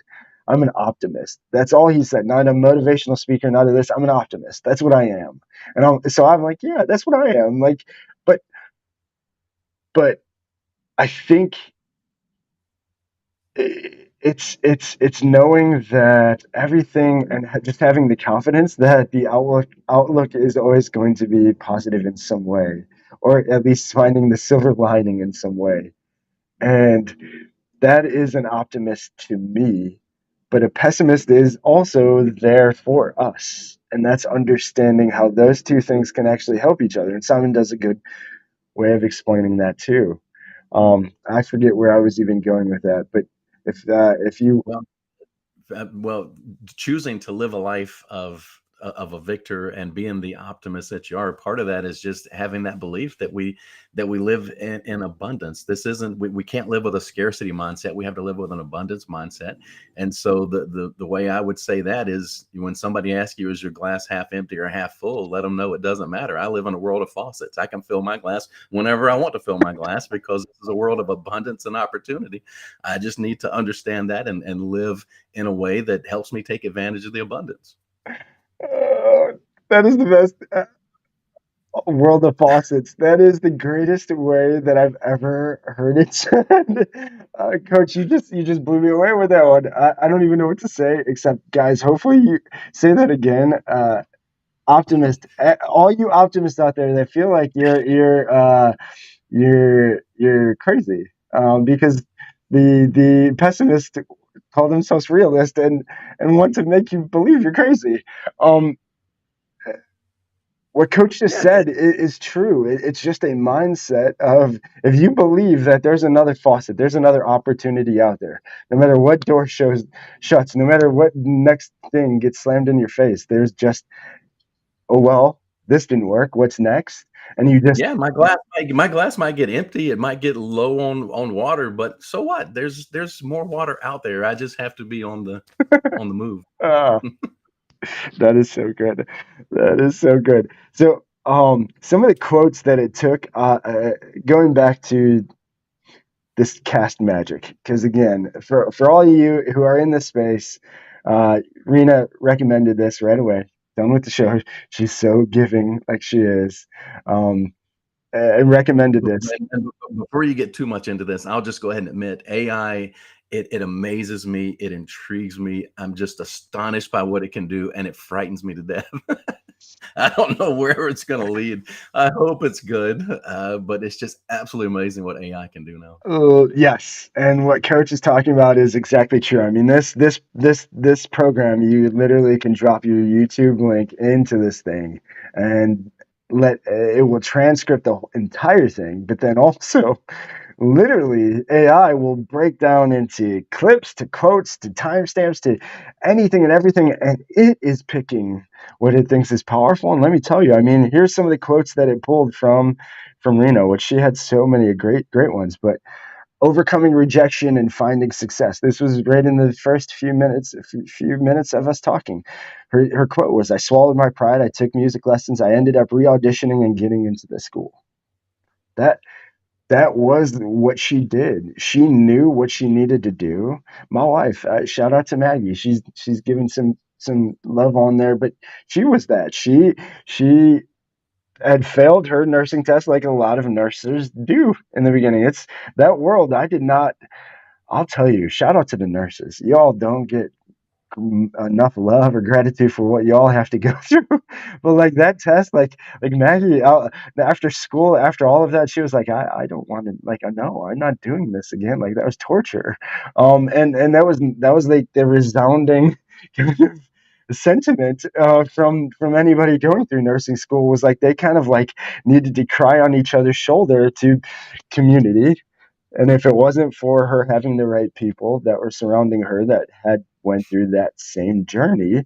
I'm an optimist." That's all he said. Not a motivational speaker, not a this. I'm an optimist. That's what I am. And I'm like, yeah, that's what I am. Like, but but I think it's knowing that everything, and just having the confidence that the outlook is always going to be positive in some way, or at least finding the silver lining in some way. And that is an optimist to me. But a pessimist is also there for us. And that's understanding how those two things can actually help each other. And Simon does a good way of explaining that too. I forget where I was even going with that, but if you Well, choosing to live a life of a victor and being the optimist that you are, part of that is just having that belief that we live in abundance. This isn't, we can't live with a scarcity mindset. We have to live with an abundance mindset. And so the way I would say that is, when somebody asks you, is your glass half empty or half full, let them know it doesn't matter. I live in a world of faucets. I can fill my glass whenever I want to fill my glass, because this is a world of abundance and opportunity. I just need to understand that and live in a way that helps me take advantage of the abundance. that is the best. World of faucets. That is the greatest way that I've ever heard it said. Coach, you just blew me away with that one. I don't even know what to say, except, guys, hopefully you say that again. Optimist, all you optimists out there that feel like you're crazy, because the pessimists call themselves realist and want to make you believe you're crazy. Um, what Coach just Yeah, said is true. It's just a mindset of, if you believe that there's another faucet, there's another opportunity out there, no matter what door shuts, no matter what next thing gets slammed in your face, there's just, oh, well, this didn't work. What's next? And you just, yeah, my glass might get empty. It might get low on water, but so what? There's more water out there. I just have to be on the move. uh, that is so good. That is so good. So, some of the quotes that it took, going back to this cast magic, because again, for all of you who are in this space, Reena recommended this right away. Done with the show. She's so giving, like she is, and recommended this. And before you get too much into this, I'll just go ahead and admit, AI, it amazes me, it intrigues me. I'm just astonished by what it can do, and it frightens me to death. I don't know where it's going to lead. I hope it's good, but it's just absolutely amazing what AI can do now. Yes, and what Coach is talking about is exactly true. I mean, this program, you literally can drop your YouTube link into this thing, and it will transcript the entire thing. But then also, literally, AI will break down into clips, to quotes, to timestamps, to anything and everything, and it is picking what it thinks is powerful. And let me tell you, I mean, here's some of the quotes that it pulled from Reno, which she had so many great ones. But overcoming rejection and finding success. This was right in the first few minutes of us talking. Her quote was, "I swallowed my pride. I took music lessons. I ended up re-auditioning and getting into the school." That that was what she did. She knew what she needed to do. My wife, shout out to Maggie. She's given some love on there, but she was that. She had failed her nursing test like a lot of nurses do in the beginning. It's that world. I did not. I'll tell you, shout out to the nurses. Y'all don't get enough love or gratitude for what y'all have to go through. But like that test, like Maggie, after school, after all of that, she was like, I don't want to, like, no, I'm not doing this again. Like, that was torture. And that was like the resounding kind of sentiment, from anybody going through nursing school, was like they kind of like needed to cry on each other's shoulder to community. And if it wasn't for her having the right people that were surrounding her that had went through that same journey,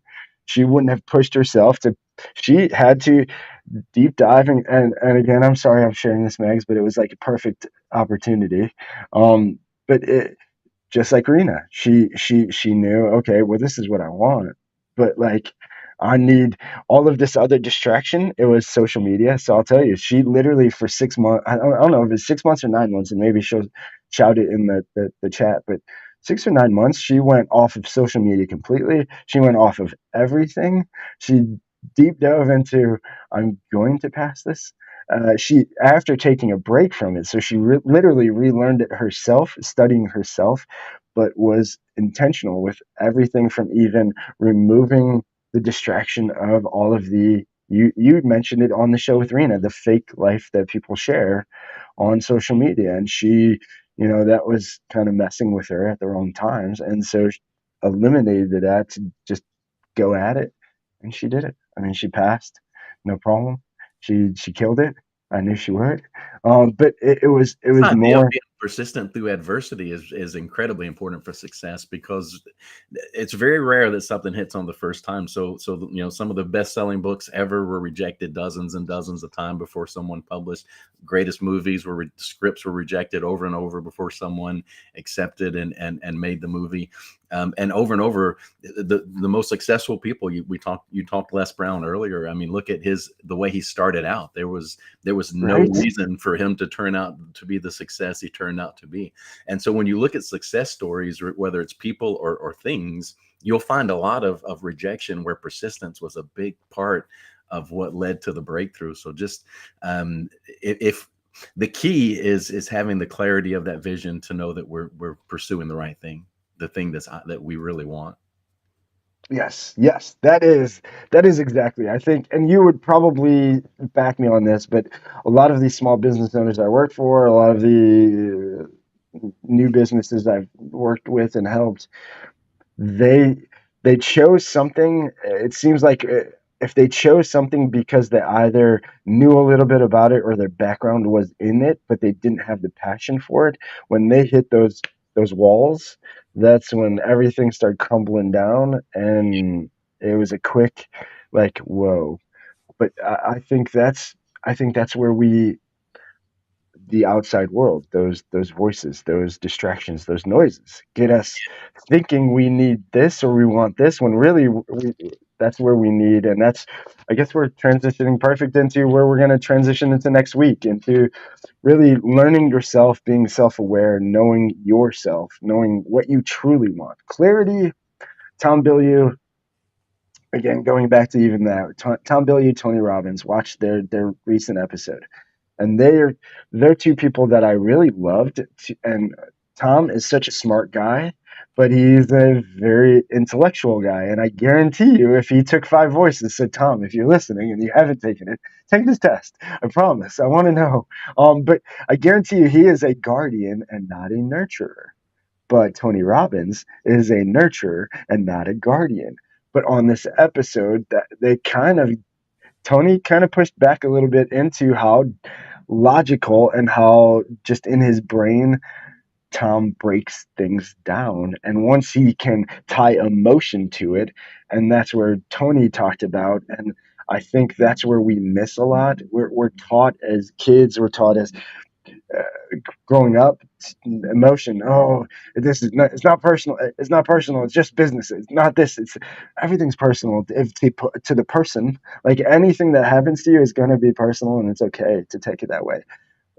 she wouldn't have pushed herself to. She had to deep dive and again, I'm sorry I'm sharing this, Megs, but it was like a perfect opportunity. But it, just like Rena, she knew, okay, well, this is what I want, but like I need all of this other distraction. It was social media. So I'll tell you, she literally for 6 months, I don't know if it's 6 months or 9 months, and maybe she'll shout it in the chat, but 6 or 9 months, she went off of social media completely. She went off of everything. She deep dove into, I'm going to pass this. She, after taking a break from it, so she literally relearned it herself, studying herself, but was intentional with everything from even removing the distraction of all of the, you mentioned it on the show with Rena, the fake life that people share on social media. And she, that was kind of messing with her at the wrong times. And so she eliminated that to just go at it. And she did it. I mean, she passed, no problem. She killed it. I knew she would. But it was Idea of more. being persistent through adversity is incredibly important for success, because it's very rare that something hits on the first time. So some of the best-selling books ever were rejected dozens and dozens of times before someone published. Greatest movies scripts were rejected over and over before someone accepted and made the movie. And over, the most successful people, you talked Les Brown earlier. I mean, look at the way he started out. There was no Right. reason for him to turn out to be the success he turned out to be. And so when you look at success stories, whether it's people or things, you'll find a lot of rejection where persistence was a big part of what led to the breakthrough. So just if the key is having the clarity of that vision to know that we're pursuing the right thing, the thing that we really want. Yes, that is exactly. I think, and you would probably back me on this, but a lot of these small business owners I work for, a lot of the new businesses I've worked with and helped, they they chose something. It seems like if they chose something because they either knew a little bit about it or their background was in it, but they didn't have the passion for it, when they hit those walls, that's when everything started crumbling down, and it was a quick, like, whoa. But I think that's where the outside world, those voices, those distractions, those noises get us thinking we need this or we want this, when really that's where we need. And that's, I guess we're transitioning perfect into where we're going to transition into next week, into really learning yourself, being self-aware, knowing yourself, knowing what you truly want. Clarity. Tom Bilyeu, again, going back to even that, Tom Bilyeu, Tony Robbins, watch their recent episode, and they're two people that I really loved. And Tom is such a smart guy, but he's a very intellectual guy. And I guarantee you, if he took 5 voices, said, Tom, if you're listening and you haven't taken it, take this test. I promise. I want to know. But I guarantee you, he is a guardian and not a nurturer. But Tony Robbins is a nurturer and not a guardian. But on this episode, that Tony kind of pushed back a little bit into how logical and how just in his brain Tom breaks things down. And once he can tie emotion to it, and that's where Tony talked about, and I think that's where we miss a lot. We're taught as kids, we're taught as uh, growing up, emotion. Oh, this is not. It's not personal. It's not personal. It's just business. It's not this. It's everything's personal. If to the person, like anything that happens to you is going to be personal, and it's okay to take it that way.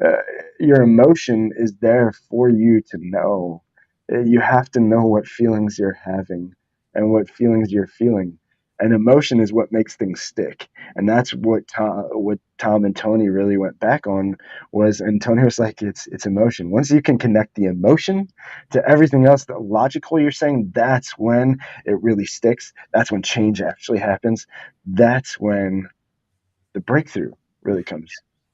uh, your emotion is there for you to know. You have to know what feelings you're having and what feelings you're feeling. And emotion is what makes things stick. And that's what Tom and Tony really went back on was, and Tony was like, it's emotion. Once you can connect the emotion to everything else, the logical you're saying, that's when it really sticks. That's when change actually happens. That's when the breakthrough really comes.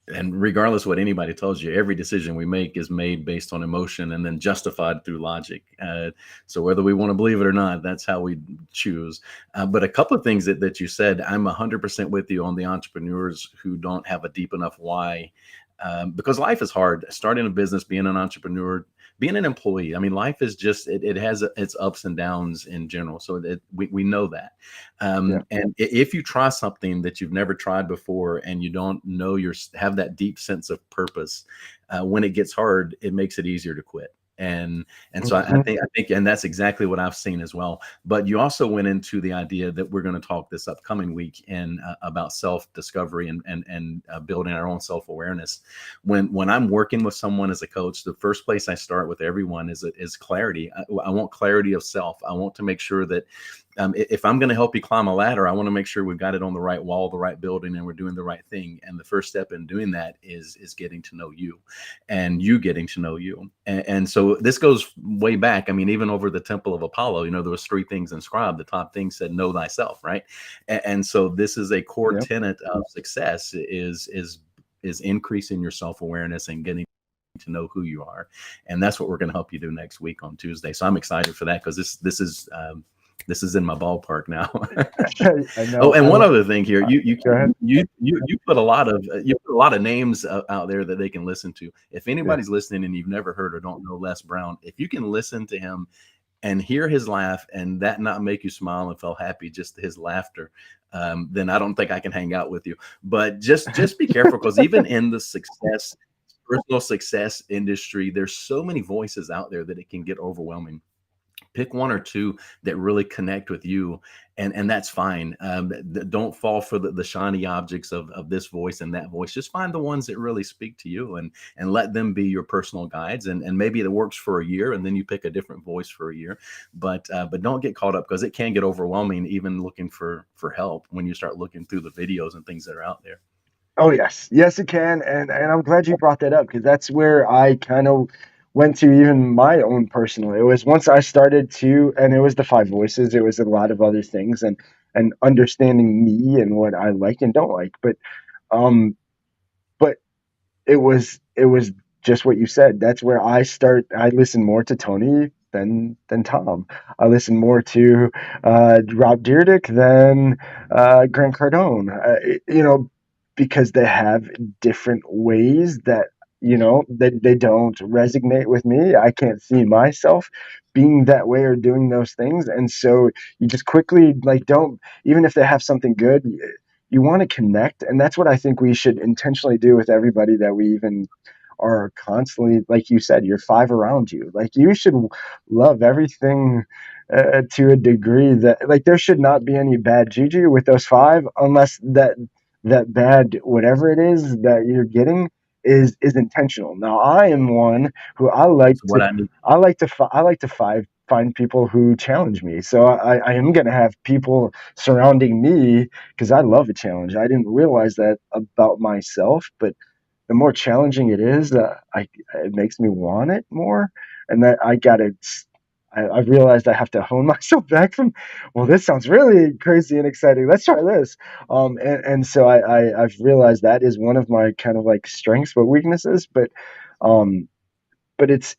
And regardless what anybody tells you, every decision we make is made based on emotion and then justified through logic. So whether we want to believe it or not, that's how we choose. But a couple of things that you said, I'm 100% with you on the entrepreneurs who don't have a deep enough why. because life is hard. Starting a business, being an entrepreneur, being an employee. I mean, life is just, it has its ups and downs in general. So we know that. Yeah. And if you try something that you've never tried before and you don't know have that deep sense of purpose, when it gets hard, it makes it easier to quit. And so Mhm. I think, and that's exactly what I've seen as well. But you also went into the idea that we're going to talk this upcoming week about self discovery and building our own self awareness. When I'm working with someone as a coach, the first place I start with everyone is clarity. I want clarity of self. I want to make sure that if I'm going to help you climb a ladder, I want to make sure we've got it on the right wall, the right building, and we're doing the right thing. And the first step in doing that is getting to know you, and you getting to know you. And so this goes way back. I mean, even over the Temple of Apollo, there was 3 things inscribed. The top thing said, "Know thyself," right? And so this is a core Yep. tenet of success: is increasing your self awareness and getting to know who you are. And that's what we're going to help you do next week on Tuesday. So I'm excited for that, because this is in my ballpark now. I Oh, know. and one other thing here, Go ahead. you put a lot of names out there that they can listen to. If anybody's listening and you've never heard or don't know Les Brown, if you can listen to him and hear his laugh and that not make you smile and feel happy, just his laughter, then I don't think I can hang out with you. But just be careful, because even in the personal success industry, there's so many voices out there that it can get overwhelming. Pick 1 or 2 that really connect with you, and that's fine. Don't fall for the shiny objects of this voice and that voice. Just find the ones that really speak to you, and let them be your personal guides. And maybe it works for a year, and then you pick a different voice for a year. But don't get caught up, because it can get overwhelming, even looking for help when you start looking through the videos and things that are out there. Oh yes, yes it can, and I'm glad you brought that up, because that's where I kind of went to, even my own personal. It was once I started to, and it was the 5 voices. It was a lot of other things, and understanding me and what I like and don't like. Um, but it was just what you said. That's where I start. I listen more to Tony than Tom. I listen more to Rob Dyrdek than Grant Cardone. Because they have different ways that they don't resonate with me. I can't see myself being that way or doing those things, and so you just quickly, like, don't, even if they have something good, you want to connect. And that's what I think we should intentionally do with everybody that we even are constantly, like you said, your 5 around you. Like, you should love everything to a degree, that, like, there should not be any bad juju with those 5, unless that bad whatever it is that you're getting is intentional. Now, I am one who So what I need, I like to find people who challenge me. So I am going to have people surrounding me, because I love a challenge. I didn't realize that about myself, but the more challenging it is, it makes me want it more. And that I've realized I have to hone myself back from, well, this sounds really crazy and exciting. Let's try this. And so I've realized that is one of my kind of like strengths, but weaknesses. Um, but it's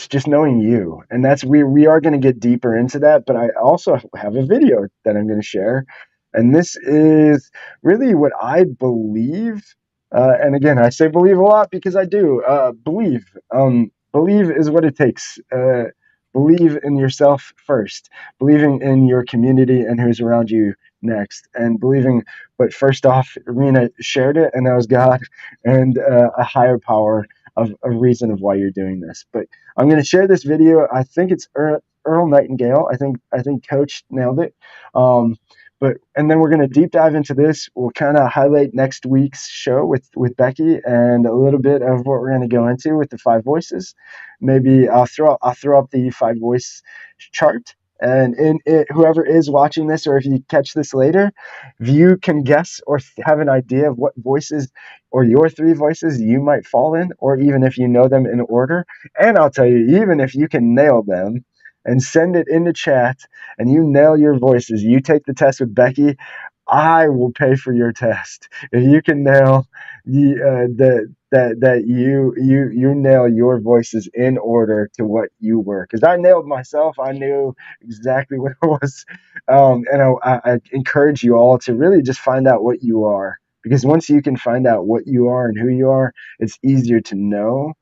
just knowing you, and that's, we are going to get deeper into that. But I also have a video that I'm going to share, and this is really what I believe. And again, I say believe a lot, because I do believe. Believe is what it takes. Believe in yourself first, believing in your community and who's around you next, and believing. But first off, Reena shared it, and that was God and a higher power of a reason of why you're doing this. But I'm going to share this video. I think it's Earl Nightingale. I think Coach nailed it. And then we're going to deep dive into this. We'll kind of highlight next week's show with Becky, and a little bit of what we're going to go into with the 5 voices. Maybe I'll throw up the 5 voice chart. And in it, whoever is watching this, or if you catch this later, if you can guess or have an idea of what voices, or your 3 voices, you might fall in, or even if you know them in order. And I'll tell you, even if you can nail them and send it in the chat, and you nail your voices, you take the test with Becky, I will pay for your test. If you can nail that you nail your voices in order to what you were, because I nailed myself. I knew exactly what it was. And I encourage you all to really just find out what you are. Because once you can find out what you are and who you are, it's easier to know,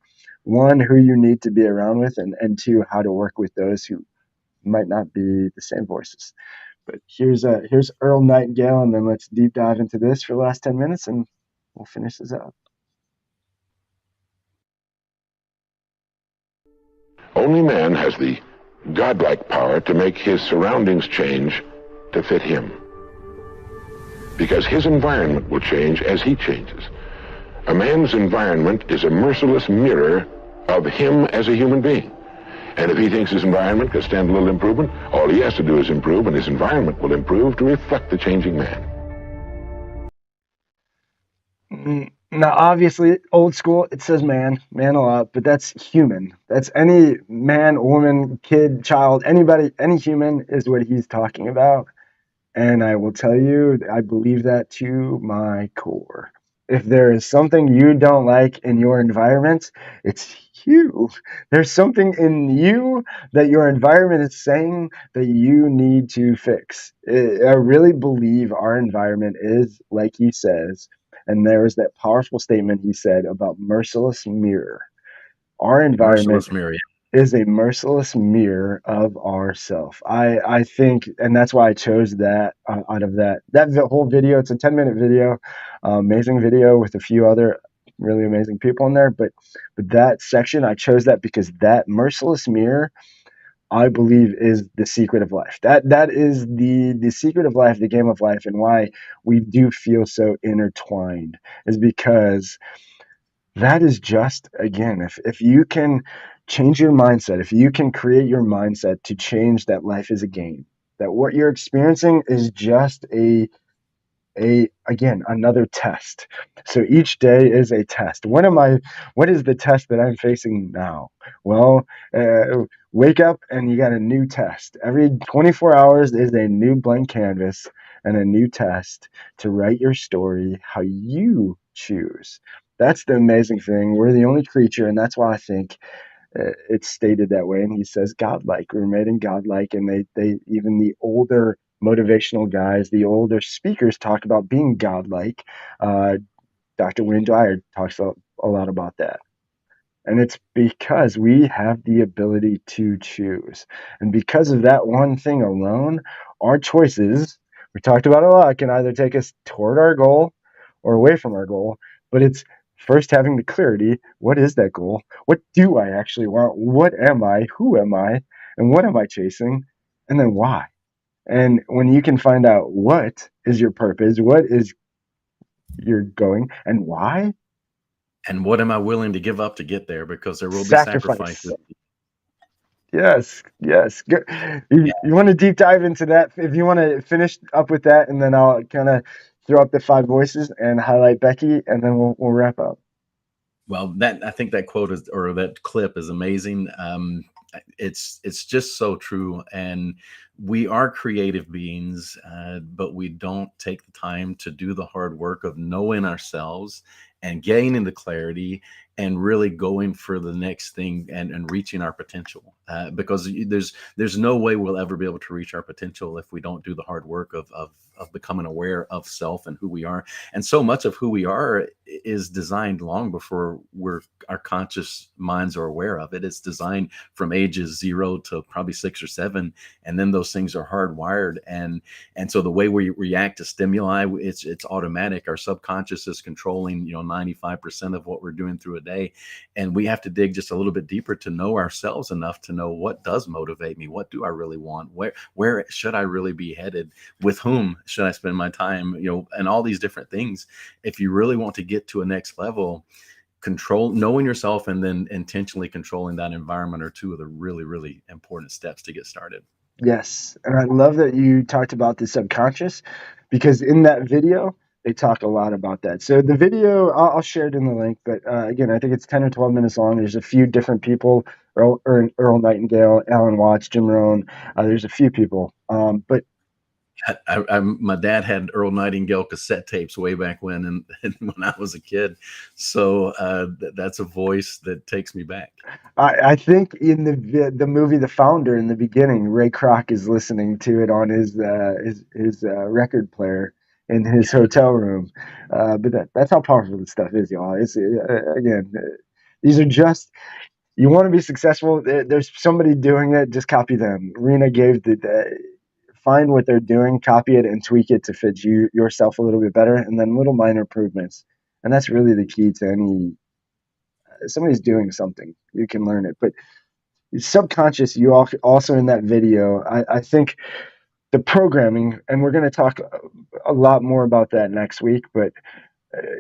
one, who you need to be around with, and two, how to work with those who might not be the same voices. But here's Earl Nightingale, and then let's deep dive into this for the last 10 minutes, and we'll finish this out. Only man has the godlike power to make his surroundings change to fit him. Because his environment will change as he changes. A man's environment is a merciless mirror of him as a human being. And if he thinks his environment can stand a little improvement, all he has to do is improve, and his environment will improve to reflect the changing man. Now, obviously, old school, it says man a lot, but that's human. That's any man, woman, kid, child, anybody, any human is what he's talking about. And I will tell you, I believe that to my core. If there is something you don't like in your environment, it's you. There's something in you that your environment is saying that you need to fix. I really believe our environment is, like he says, and there was that powerful statement he said about merciless mirror. Our environment Merciless Mary. is a merciless mirror of ourself. I think, and that's why I chose that out of that whole video. It's a 10-minute video, amazing video with a few other really amazing people in there. But that section, I chose that because that merciless mirror, I believe, is the secret of life. That is the secret of life, the game of life, and why we do feel so intertwined is because that is just, again, if you can change your mindset, if you can create your mindset to change that life is a game, that what you're experiencing is just again, another test. So each day is a test. What is the test that I'm facing now? Well, wake up and you got a new test. Every 24 hours is a new blank canvas and a new test to write your story how you choose. That's the amazing thing. We're the only creature, and that's why I think it's stated that way. And he says godlike. We're made in godlike, and they even the older motivational guys, the older speakers talk about being godlike. Dr. Wayne Dyer talks a lot about that. And it's because we have the ability to choose. And because of that one thing alone, our choices, we talked about a lot, can either take us toward our goal or away from our goal. But it's first having the clarity. What is that goal? What do I actually want? What am I? Who am I? And what am I chasing? And then why? And when you can find out what is your purpose, what is your going, and why, And what am I willing to give up to get there? Because there will be sacrifice. sacrifices. Yes. You want to deep dive into that? If you want to finish up with that, and then I'll kind of throw up the 5 voices and highlight Becky, and then we'll wrap up. Well, I think that quote is, or that clip is amazing. It's just so true, and we are creative beings, but we don't take the time to do the hard work of knowing ourselves and gaining the clarity and really going for the next thing and reaching our potential. Because there's no way we'll ever be able to reach our potential if we don't do the hard work of becoming aware of self and who we are. And so much of who we are is designed long before our conscious minds are aware of it. It's designed from ages 0 to probably 6 or 7, and then those things are hardwired. And so the way we react to stimuli, it's automatic. Our subconscious is controlling 95% of what we're doing through a day, and we have to dig just a little bit deeper to know ourselves enough to know what does motivate me. What do I really want? Where should I really be headed? With whom should I spend my time? And all these different things. If you really want to get to a next level, knowing yourself and then intentionally controlling that environment are 2 of the really, really important steps to get started. Yes. And I love that you talked about the subconscious, because in that video, they talk a lot about that. So the video, I'll share it in the link, but again, I think it's 10 or 12 minutes long. There's a few different people, Earl Nightingale, Alan Watts, Jim Rohn. There's a few people. But my dad had Earl Nightingale cassette tapes way back when, and when I was a kid. So that's a voice that takes me back. I think in the movie The Founder, in the beginning, Ray Kroc is listening to it on his record player, in his hotel room. But that's how powerful this stuff is, y'all. It's again, these are just, you want to be successful. There's somebody doing it, just copy them. Reena gave find what they're doing, copy it, and tweak it to fit yourself a little bit better, and then little minor improvements. And that's really the key to any, somebody's doing something, you can learn it. But subconscious, you also in that video, I think the programming, and we're going to talk a lot more about that next week, but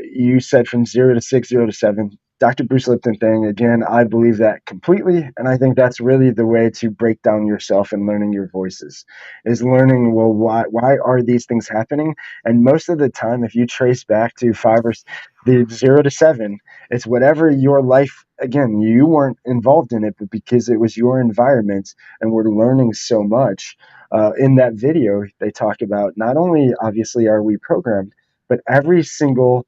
you said from 0 to 6, 0 to 7. Dr. Bruce Lipton thing, again, I believe that completely. And I think that's really the way to break down yourself and learning your voices, is learning, well, why are these things happening? And most of the time, if you trace back to the 0 to 7, it's whatever your life, again, you weren't involved in it, but because it was your environment, and we're learning so much. In that video, they talk about not only obviously are we programmed, but every single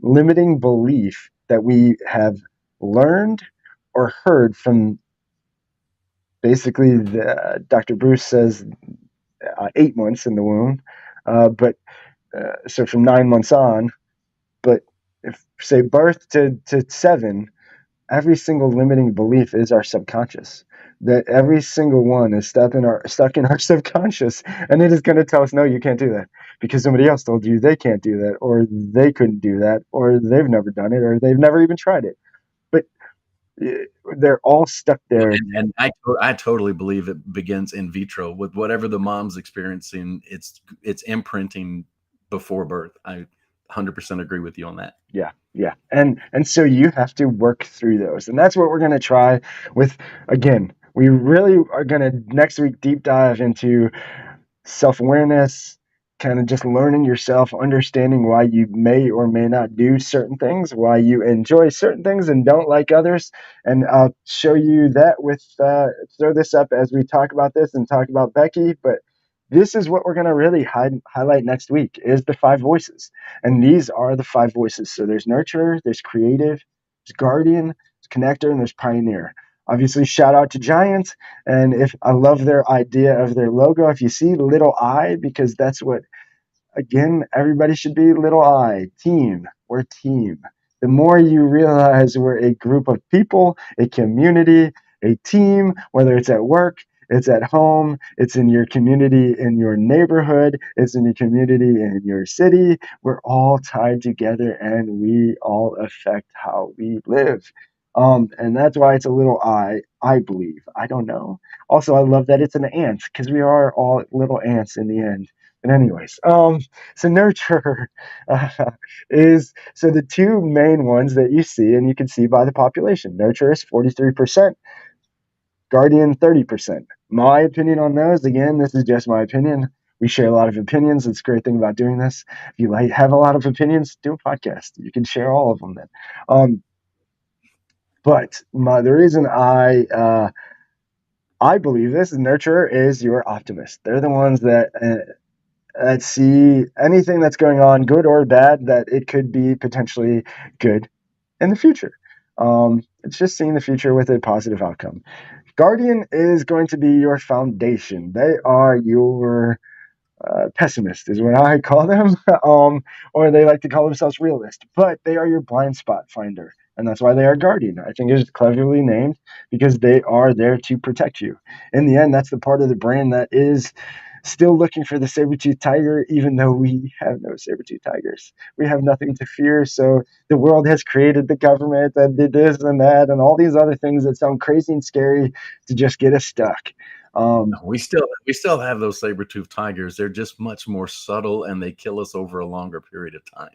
limiting belief that we have learned or heard from, basically, Dr. Bruce says 8 months in the womb, but so from 9 months on, but if say birth to 7, every single limiting belief is our subconscious. That every single one is stuck in our subconscious, and it is going to tell us, no, you can't do that because somebody else told you they can't do that, or they couldn't do that, or they've never done it, or they've never even tried it. But they're all stuck there. And I totally believe it begins in vitro with whatever the mom's experiencing. It's imprinting before birth. I 100% agree with you on that. Yeah. And so you have to work through those. And that's what we're going to try with. Again, we really are going to next week deep dive into self-awareness, kind of just learning yourself, understanding why you may or may not do certain things, why you enjoy certain things and don't like others. And I'll show you that with, throw this up as we talk about this and talk about Becky. But this is what we're going to really highlight next week, is the 5 voices. And these are the 5 voices. So there's nurturer, there's creative, there's guardian, there's connector, and there's pioneer. Obviously, shout out to Giant. And if I love their idea of their logo, if you see little I, because that's what, again, everybody should be little I, team. We're team. The more you realize we're a group of people, a community, a team, whether it's at work, it's at home, it's in your community, in your neighborhood, it's in your community, in your city, we're all tied together and we all affect how we live. And that's why it's a little I believe. I don't know. Also, I love that it's an ant, because we are all little ants in the end. But anyways, so nurture is, so the 2 main ones that you see, and you can see by the population. Nurture is 43%, guardian 30%. My opinion on those, again, this is just my opinion. We share a lot of opinions. It's a great thing about doing this. If you have a lot of opinions, do a podcast. You can share all of them then. But the reason I believe this is nurturer is your optimist. They're the ones that see anything that's going on, good or bad, that it could be potentially good in the future. It's just seeing the future with a positive outcome. Guardian is going to be your foundation. They are your pessimist, is what I call them, or they like to call themselves realist. But they are your blind spot finder, and that's why they are guardian. I think it's cleverly named because they are there to protect you. In the end, that's the part of the brain that is still looking for the saber-toothed tiger, even though we have no saber-toothed tigers. We have nothing to fear. So the world has created the government and did this and that and all these other things that sound crazy and scary to just get us stuck. We still have those saber-toothed tigers. They're just much more subtle, and they kill us over a longer period of time.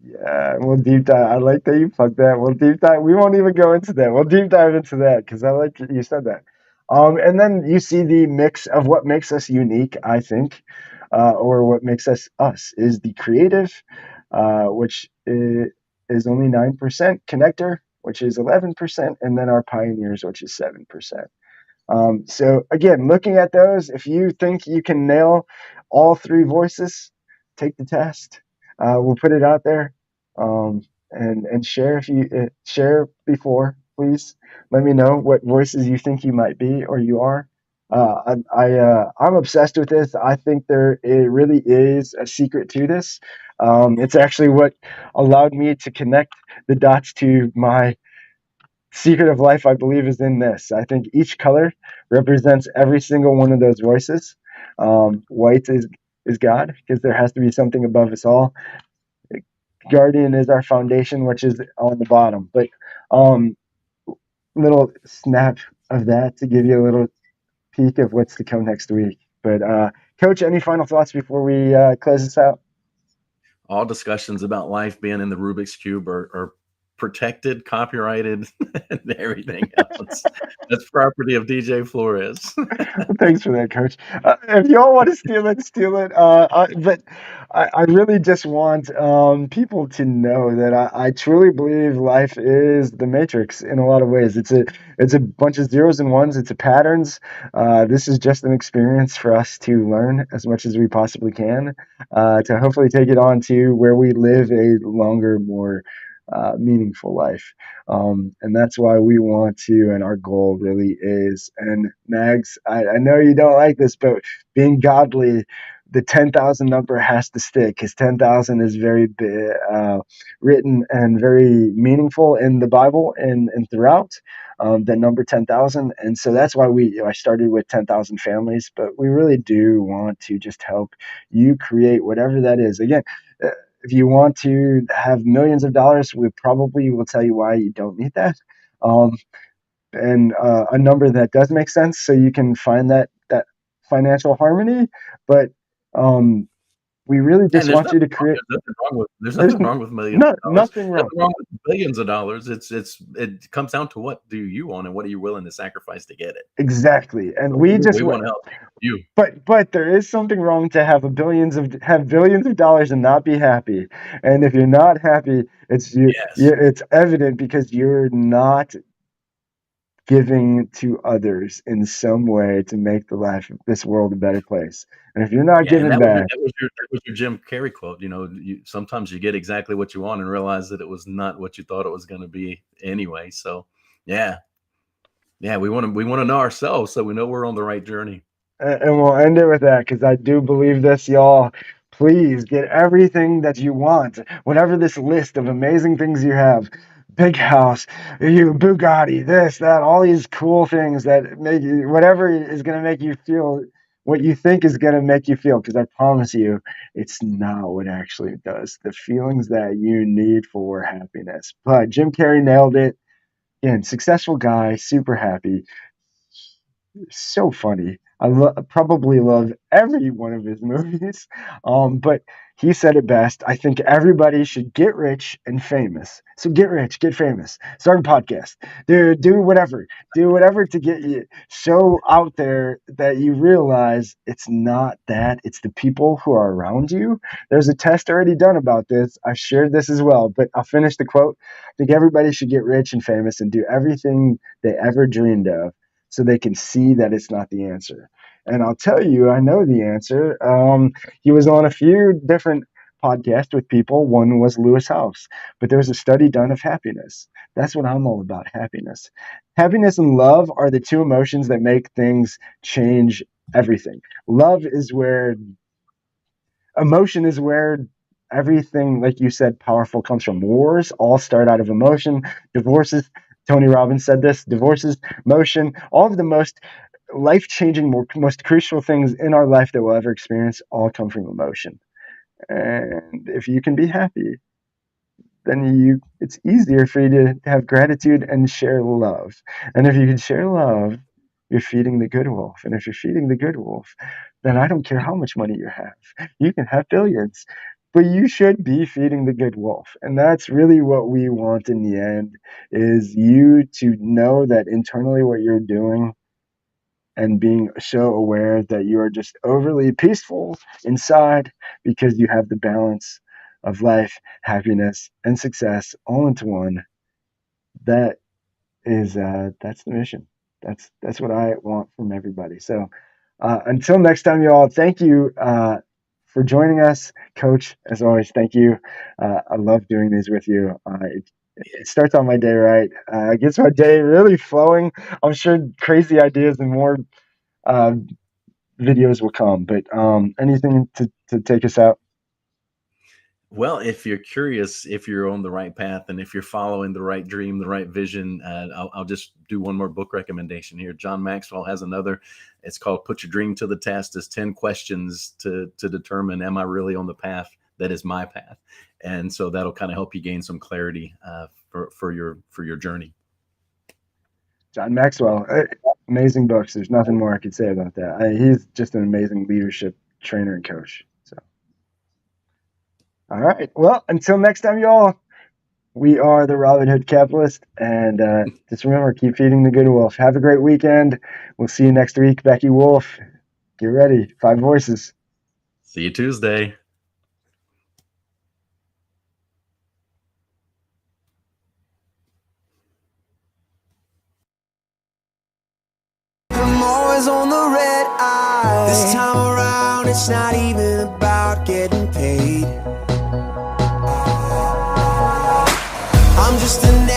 Yeah, we'll deep dive. I like that you plugged that. We'll deep dive. We won't even go into that. We'll deep dive into that because I like you said that. And then you see the mix of what makes us unique, I think, or what makes us is the creative, which is only 9%, connector, which is 11%, and then our pioneers, which is 7%. So again, looking at those, if you think you can nail all 3 voices, take the test. We'll put it out there, and share. If you share before, please let me know what voices you think you might be or you are. I'm obsessed with this. I think it really is a secret to this. It's actually what allowed me to connect the dots to my secret of life. I believe is in this. I think each color represents every single one of those voices. White is God because there has to be something above us all. Guardian is our foundation, which is on the bottom. But um, little snap of that to give you a little peek of what's to come next week. But Coach, any final thoughts before we close this out? All discussions about life being in the Rubik's Cube are protected, copyrighted, and everything else. That's property of DJ Flores. Thanks for that, Coach. If y'all want to steal it, steal it. But I really just want people to know that I truly believe life is the Matrix in a lot of ways. It's a bunch of zeros and ones. It's a patterns. This is just an experience for us to learn as much as we possibly can, to hopefully take it on to where we live a longer, more meaningful life. And that's why we want to, and our goal really is. And Mags, I know you don't like this, but being godly, the 10,000 number has to stick because 10,000 is very written and very meaningful in the Bible and throughout. The number 10,000. And so that's why I started with 10,000 families, but we really do want to just help you create whatever that is. Again, if you want to have millions of dollars, we probably will tell you why you don't need that. Um, and a number that does make sense so you can find that financial harmony. But we really And just want you to create. there's There's nothing wrong with millions of dollars. nothing wrong. Nothing wrong with billions of dollars. It comes down to what do you want and what are you willing to sacrifice to get it. Exactly. And So we just want to help you. But there is something wrong to have billions of dollars and not be happy. And if you're not happy, Yes. it's evident because you're not giving to others in some way to make this world a better place. And if you're not Yeah, and giving back, that was your Jim Carrey quote. You know, sometimes you get exactly what you want and realize that it was not what you thought it was going to be anyway. So, yeah, we want to know ourselves so we know we're on the right journey. and we'll end it with that because I do believe this, y'all. Please get everything that you want, whatever this list of amazing things you have. Big house, you Bugatti, this, that, all these cool things that make you whatever is going to make you feel what you think is going to make you feel. Because I promise you, it's not what actually does. The feelings that you need for happiness. But Jim Carrey nailed it. Again, successful guy, super happy, so funny. Probably love every one of his movies. But he said it best. I think everybody should get rich and famous. So get rich, get famous. Start a podcast. Do whatever. Do whatever to get you so out there that you realize it's not that. It's the people who are around you. There's a test already done about this. I've shared this as well, but I'll finish the quote. I think everybody should get rich and famous and do everything they ever dreamed of so they can see that it's not the answer. And I'll tell you, I know the answer. He was on a few different podcasts with people. One was Lewis House, but there was a study done of happiness. That's what I'm all about, happiness. Happiness and love are the two emotions that make things change everything. Love is where emotion is where everything, like you said, powerful comes from. Wars all start out of emotion. Divorces, Tony Robbins said this, divorces, motion, all of the most life-changing, most crucial things in our life that we'll ever experience all come from emotion. And if you can be happy, then it's easier for you to have gratitude and share love. And if you can share love, you're feeding the good wolf. And if you're feeding the good wolf, then I don't care how much money you have. You can have billions, but you should be feeding the good wolf. And that's really what we want in the end, is you to know that internally what you're doing and being so aware that you are just overly peaceful inside because you have the balance of life, happiness, and success all into one. That is that's the mission. That's what I want from everybody. So until next time, y'all, thank you for joining us. Coach, as always, thank you. I love doing these with you. It starts on my day right. It gets my day really flowing. I'm sure crazy ideas and more videos will come. But anything to take us out? Well, if you're curious, if you're on the right path and if you're following the right dream, the right vision, I'll just do one more book recommendation here. John Maxwell has another. It's called Put Your Dream to the Test. It's 10 questions to determine, am I really on the path that is my path? And so that'll kind of help you gain some clarity for your journey. John Maxwell, amazing books. There's nothing more I could say about that. He's just an amazing leadership trainer and coach. So, all right. Well, until next time, y'all, we are the Robinhood Capitalists. And just remember, keep feeding the good wolf. Have a great weekend. We'll see you next week. Becky Wolf, get ready. 5 voices. See you Tuesday. I'm always on the red eye. This time around, it's not even about getting paid. I'm just an